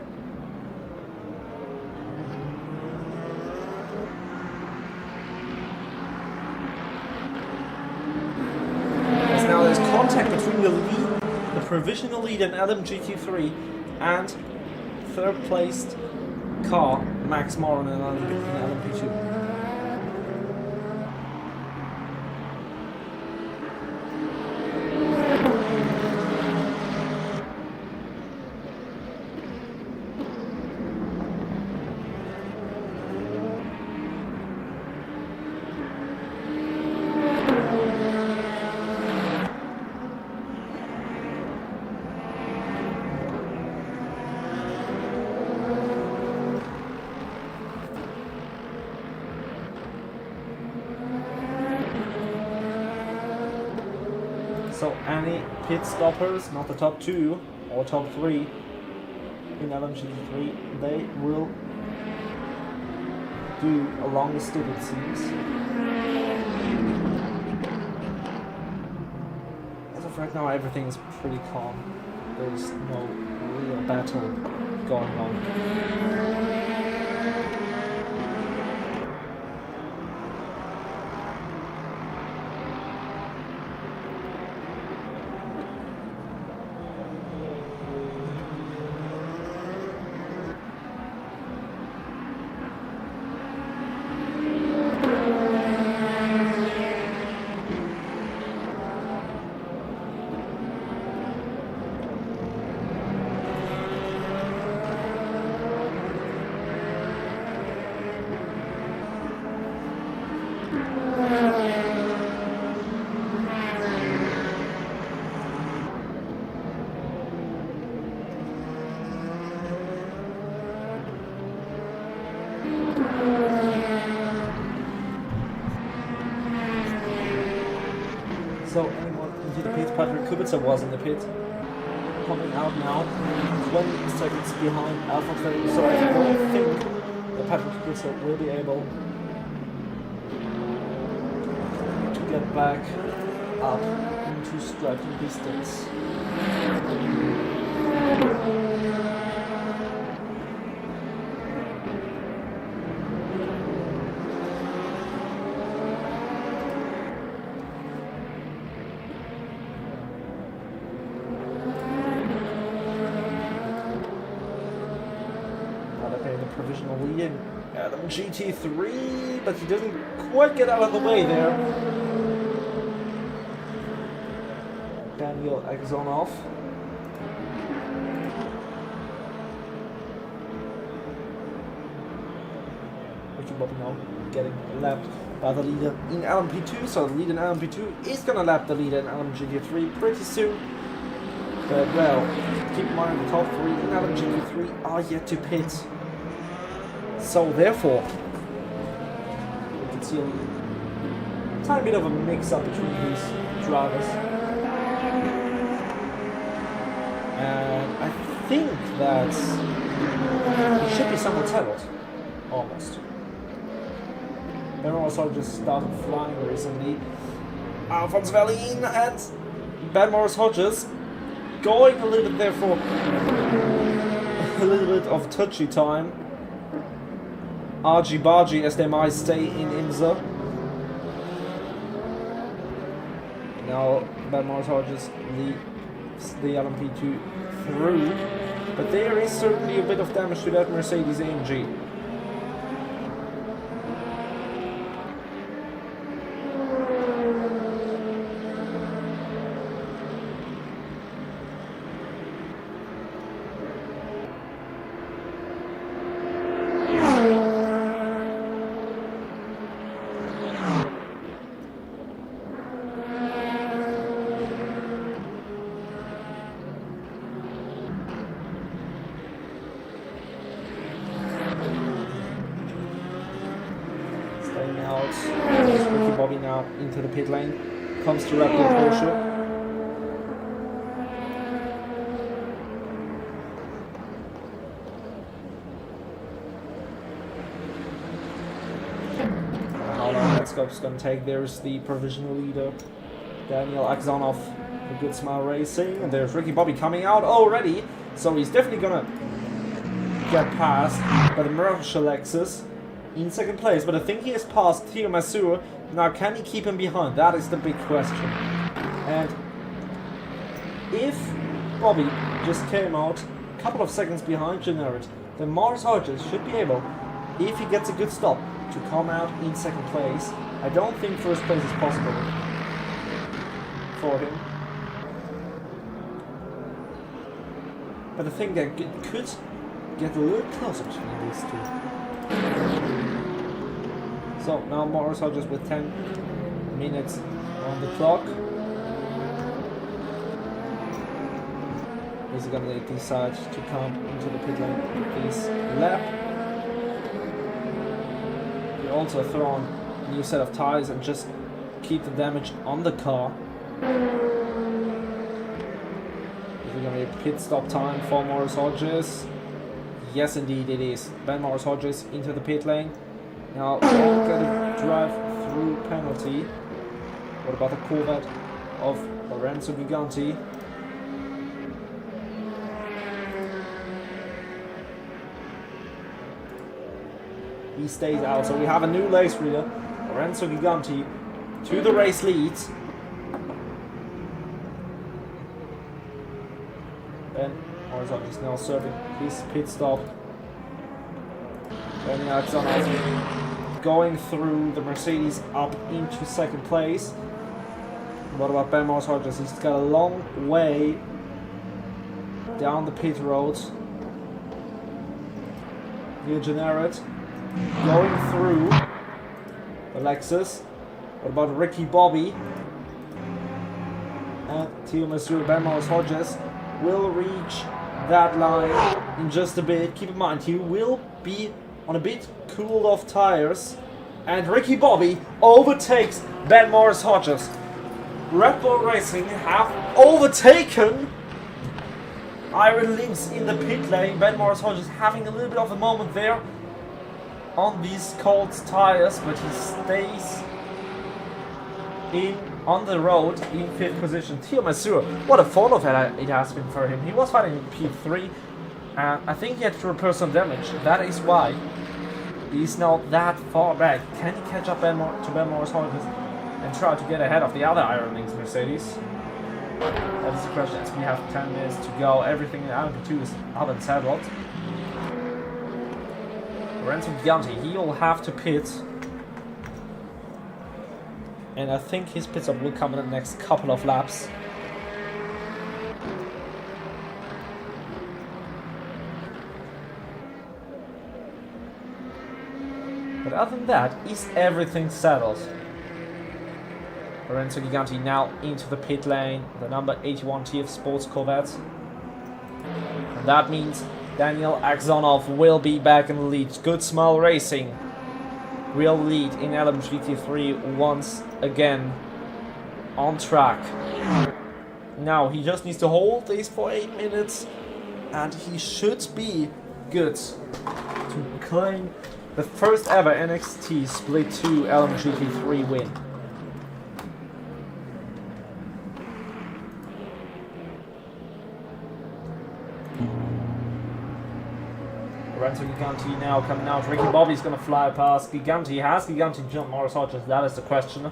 As now there's contact between the lead, the provisional lead in LMGT3 and third placed car Max Moran in LMP2. So any pit stoppers, not the top 2 or top 3 in LMGT3, they will do a longer stint, it seems. As of right now, everything is pretty calm. There's no real battle going on. So anyone into the pit? Patrick Kubica was in the pit. Coming out now, 20 seconds behind Alpha Fame, so I don't think that Patrick Kubica will be able to get back up into striking distance. Provisional lead in Adam GT3, but he doesn't quite get out of the way there. Daniel Agzonov. Ricky Bobby now getting lapped by the leader in LMP2, so the lead in LMP2 is gonna lap the leader in LMGT3 pretty soon. But well, keep in mind the top 3 in LMGT3 are yet to pit. So therefore, we can see a tiny bit of a mix-up between these drivers. And I think that it should be somewhat settled, almost. Everyone also just started flying recently. Alphonse Valin and Ben Morris Hodges going a little bit there for a little bit of touchy time. Argy bargy as they might stay in IMSA. Now Ben Morris Hodges leads the LMP2 through, but there is certainly a bit of damage to that Mercedes AMG. Ricky Bobby now into the pit lane, comes to Red Bull Porsche. How long that scope's going to take? There's the provisional leader, Daniel Aksanov, the Good Smile Racing, and there's Ricky Bobby coming out already, so he's definitely going to get passed by the Mercer Lexus in second place, but I think he has passed Theo Masur. Now, can he keep him behind? That is the big question. And if Bobby just came out a couple of seconds behind Generate, then Morris Hodges should be able, if he gets a good stop, to come out in second place. I don't think first place is possible for him. But I think that could get a little closer between these two. So now Morris Hodges with 10 minutes on the clock. Is he gonna decide to come into the pit lane this lap? He also throw on a new set of tires and just keep the damage on the car. Is it gonna be a pit stop time for Morris Hodges? Yes, indeed it is. Ben Morris Hodges into the pit lane. Now, don't get a drive-through penalty. What about the Corvette of Lorenzo Giganti? He stays out, so we have a new race leader, Lorenzo Giganti, to the race lead. Ben Morris Hodges now serving his pit stop. Daniel Aksanov going through the Mercedes up into second place. What about Ben Morris Hodges? He's got a long way down the pit road. Neil Generate going through the Lexus. What about Ricky Bobby? And Theo Masur, Ben Morris Hodges will reach that line in just a bit. Keep in mind, he will be on a bit cooled off tires, and Ricky Bobby overtakes Ben Morris Hodges. Red Bull Racing have overtaken Iron Lynx in the pit lane. Ben Morris Hodges having a little bit of a moment there on these cold tires, but he stays on the road in 5th position. Theo Masur, what a fall off it has been for him. He was fighting in P3. I think he had to repair some damage. That is why he's now that far back. Can he catch up to Ben Morris Hodges and try to get ahead of the other Iron Lynx Mercedes? That is the question, as we have 10 minutes to go. Everything in LMP2 is up and settled. Lorenzo Giganti, he'll have to pit. And I think his pit stop will come in the next couple of laps. But other than that, is everything settled? Lorenzo Giganti now into the pit lane, the number 81 TF Sports Corvette. And that means Daniel Axonov will be back in the lead. Good Smile Racing will lead in LMGT3 once again on track. Now he just needs to hold these for 8 minutes and he should be good to claim the first ever NXT Split 2 LMGT3 win. Lorenzo Giganti now coming out. Ricky Bobby's going to fly past Giganti. Has Giganti jumped Morris Hodges? That is the question.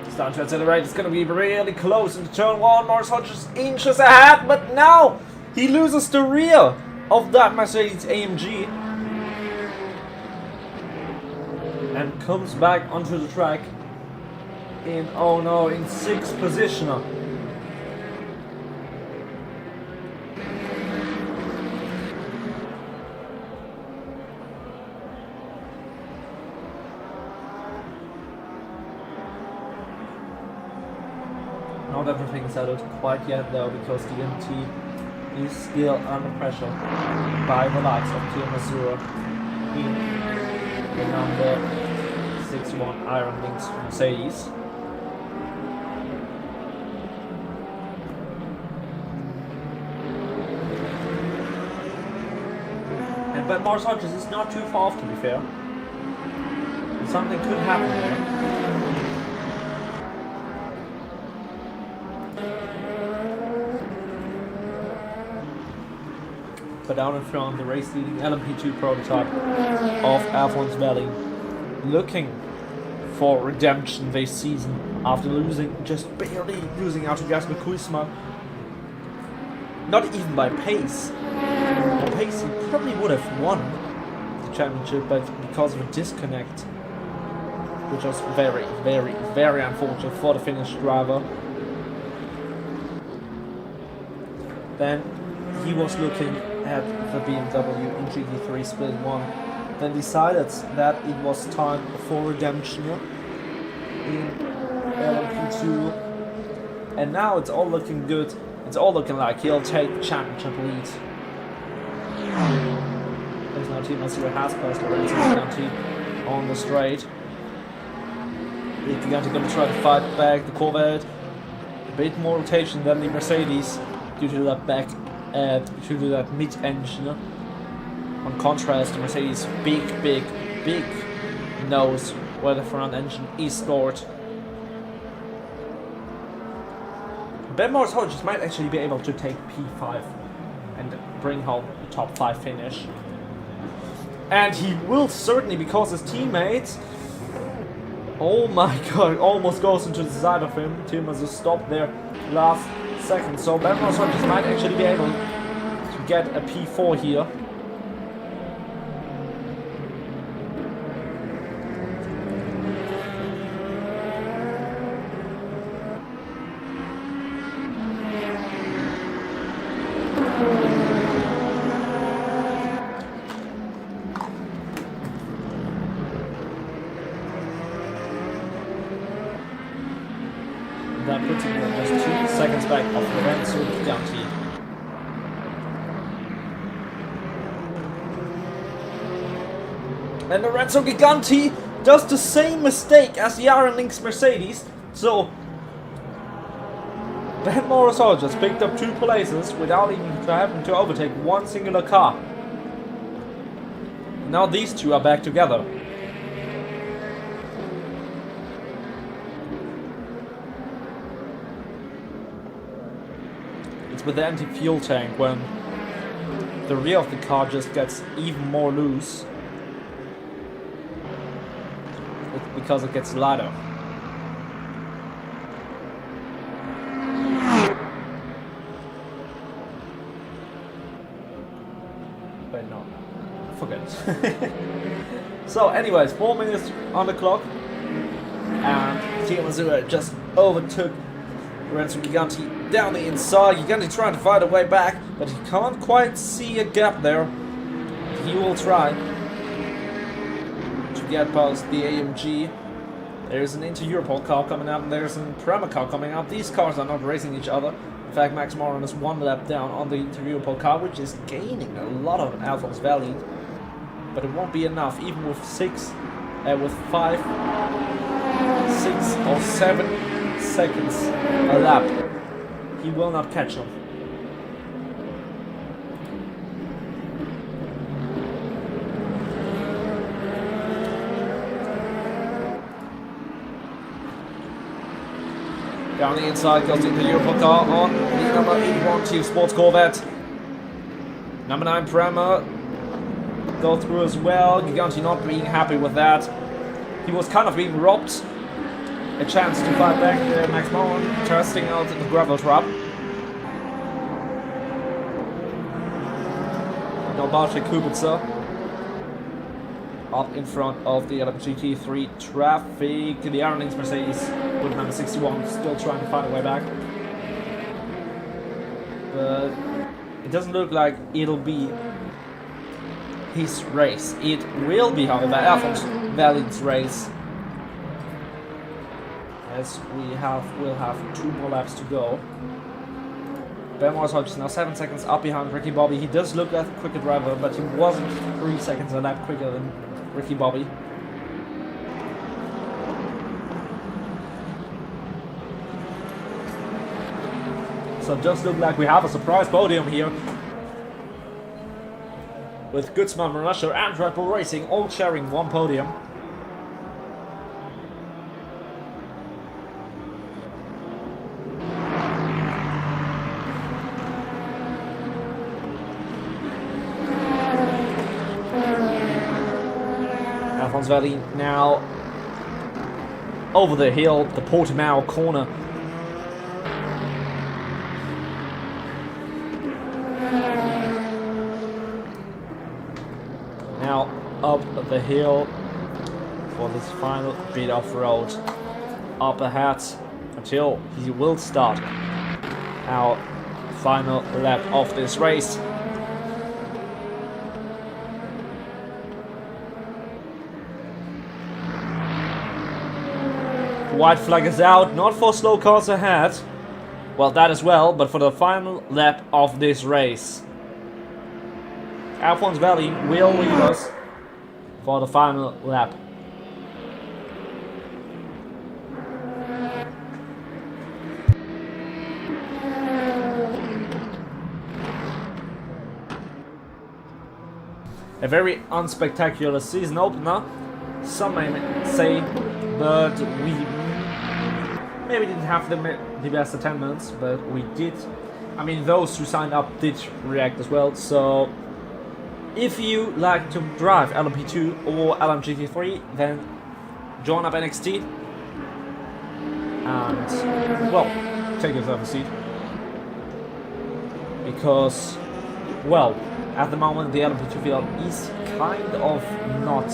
It's time to accelerate. It's going to be really close into turn 1. Morris Hodges inches ahead, but now he loses the rear of that Mercedes AMG and comes back onto the track in, oh no, in 6th position. Not everything is settled quite yet though, because the MT is still under pressure by the likes of Team Mazura in the number 6-1 Iron Lynx Mercedes. But Morris Hodges is not too far off, to be fair. Something could happen there. But down in front, the race-leading LMP2 prototype of Alphonse Valley, looking for redemption this season after losing, just barely losing out to Jasper Kuisma. Not even by pace. By pace, he probably would have won the championship, but because of a disconnect, which was very, very, very unfortunate for the Finnish driver. Then he was looking at the BMW in GT3 Split 1, then decided that it was time for redemption in LMP2, and now it's all looking good. It's all looking like he'll take the championship lead. There's now Team Mazura has passed Lorenzo Giganti on the straight. Giganti gonna try to fight back the Corvette. A bit more rotation than the Mercedes due to that due to that mid-engine. On contrast, the Mercedes big nose where the front engine is stored. Ben Morris Hodges might actually be able to take P5 and bring home the top 5 finish. And he will certainly, because his teammates, oh my god, almost goes into the side of him. Tim has just stopped there last second. So Ben Morris Hodges might actually be able to get a P4 here. That puts him just 2 seconds back off Lorenzo Giganti. And Lorenzo Giganti does the same mistake as the Iron Lynx Mercedes. So Ben Morris Hodges picked up 2 places without even having to overtake one singular car. Now these two are back together. With the anti-fuel tank, when the rear of the car just gets even more loose, because it gets lighter. But no, forget it. So anyways, 4 minutes on the clock, and Team Mazura just overtook Lorenzo Giganti down the inside. Giganti trying to fight a way back, but he can't quite see a gap there. He will try to get past the AMG There's an Inter-Europol car coming up, and there's a Portimao car coming up. These cars are not racing each other. In fact, Max Moran is 1 lap down on the Inter-Europol car, which is gaining a lot of Alphonse Valley. But it won't be enough, even with 5, 6 or 7 seconds a lap. He will not catch him. Down the inside goes into the Europol car on the number 81 Chief Sports Corvette. Number 9 Prema go through as well. Giganti not being happy with that. He was kind of being robbed a chance to fight back. Max Moran testing out the gravel trap. No Bartek Kubica up in front of the LMGT3 traffic. The Iron Lynx Mercedes with number 61 still trying to find a way back. But it doesn't look like it'll be his race. It will be, however, Alphonse Valley's race. As we'll have 2 more laps to go. Ben Hodge is now 7 seconds up behind Ricky Bobby. He does look like a quicker driver, but he wasn't 3 seconds a lap quicker than Ricky Bobby. So it does look like we have a surprise podium here, with Goodsman, Marussia and Red Bull Racing all sharing 1 podium. Alphonse Valley now over the hill, the Portimao corner. Now up the hill for this final bit of road. Up ahead until he will start our final lap of this race. White flag is out, not for slow cars ahead. Well, that as well, but for the final lap of this race. Alphonse Valley will lead us for the final lap. A very unspectacular season opener, some may say, but we maybe didn't have the best attendance, but we did. I mean, those who signed up did react as well. So if you like to drive LMP2 or LMGT3, then join up NXT and, well, take yourself a seat. Because, well, at the moment the LMP2 field is kind of not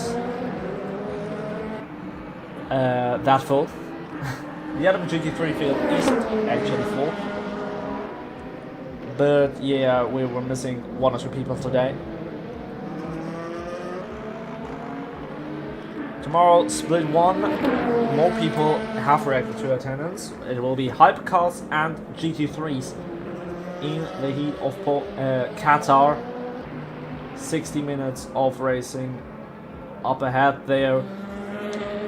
that full. The LMGT3 field isn't actually full. But yeah, we were missing 1 or 2 people today. Tomorrow, split 1, more people have reacted to attendance. It will be hypercars and GT3s in the heat of Qatar. 60 minutes of racing up ahead there.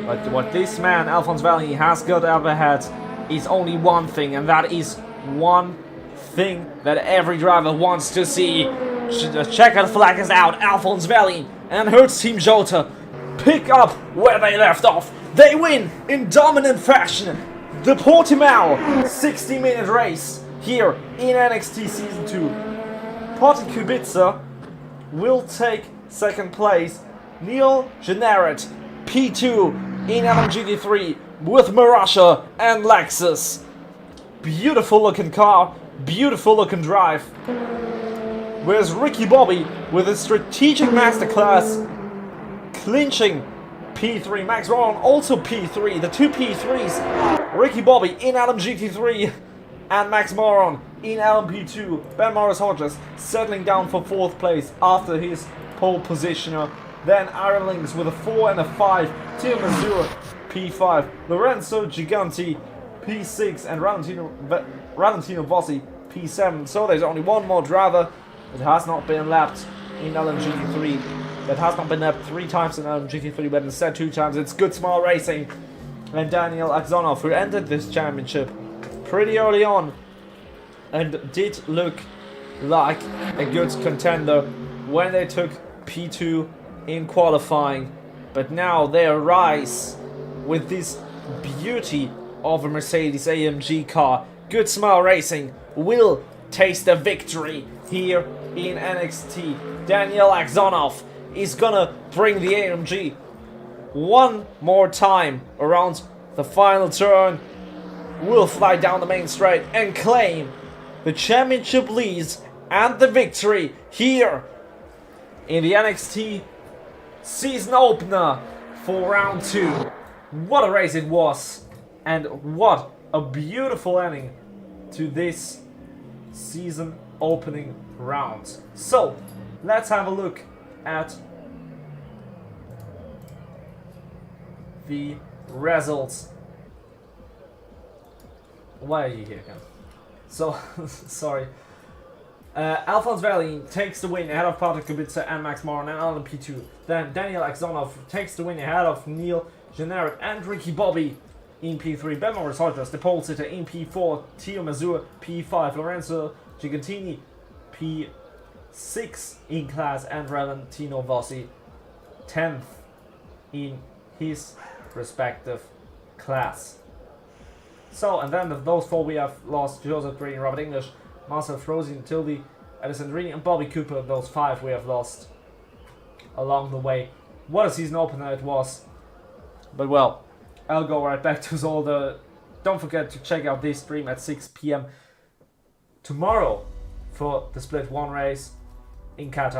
But what this man, Alphonse Valley, has got up ahead is only one thing, and that is one thing that every driver wants to see. The checkered flag is out. Alphonse Valley and Hertz Team Jota pick up where they left off. They win in dominant fashion. The Portimao 60-minute race here in NXT Season 2. Porti Kubica will take second place. Neil Generet P2 in LMGT3 with Marussia and Lexus. Beautiful looking car, beautiful looking drive. Whereas Ricky Bobby with a strategic masterclass clinching P3. Max Moran also P3. The 2 P3s. Ricky Bobby in LMGT3 and Max Moran in LMP2. Ben Hodges settling down for 4th place after his pole positioner. Then Iron Lynx with a 4 and a 5. Team Mazur P5, Lorenzo Giganti P6, and Valentino Bossi P7. So there's only one more driver that has not been lapped in LMGT3. That has not been lapped 3 times in LMGT3, but instead 2 times. It's Good Smile Racing and Daniel Aksanov, who entered this championship pretty early on and did look like a good contender when they took P2 in qualifying. But now they arise with this beauty of a Mercedes AMG car. Good Smile Racing will taste the victory here in NXT. Daniel Aksanov is gonna bring the AMG one more time around the final turn. Will fly down the main straight and claim the championship leads and the victory here in the NXT season opener for round 2. What a race it was, and what a beautiful ending to this season opening round. So let's have a look at the results. Why are you here, Ken? So, sorry. Alphonse Valley takes the win ahead of Patrick Kubica and Max Moran and Alan P2. Then Daniel Aksanov takes the win ahead of Neil Generic and Ricky Bobby in P3. Ben Morris Hodges, the pole sitter in P4. Tio Mazur P5. Lorenzo Gigantini P6 in class, and Valentino Bossi 10th in his respective class. So, and then of those 4 we have lost Joseph Green, Robert English, Marcel Frosin, Tildy, Edison Rini, and Bobby Cooper. Those 5 we have lost along the way. What a season opener it was. But well, I'll go right back to all the... Don't forget to check out this stream at 6 PM tomorrow for the Split 1 race in Qatar.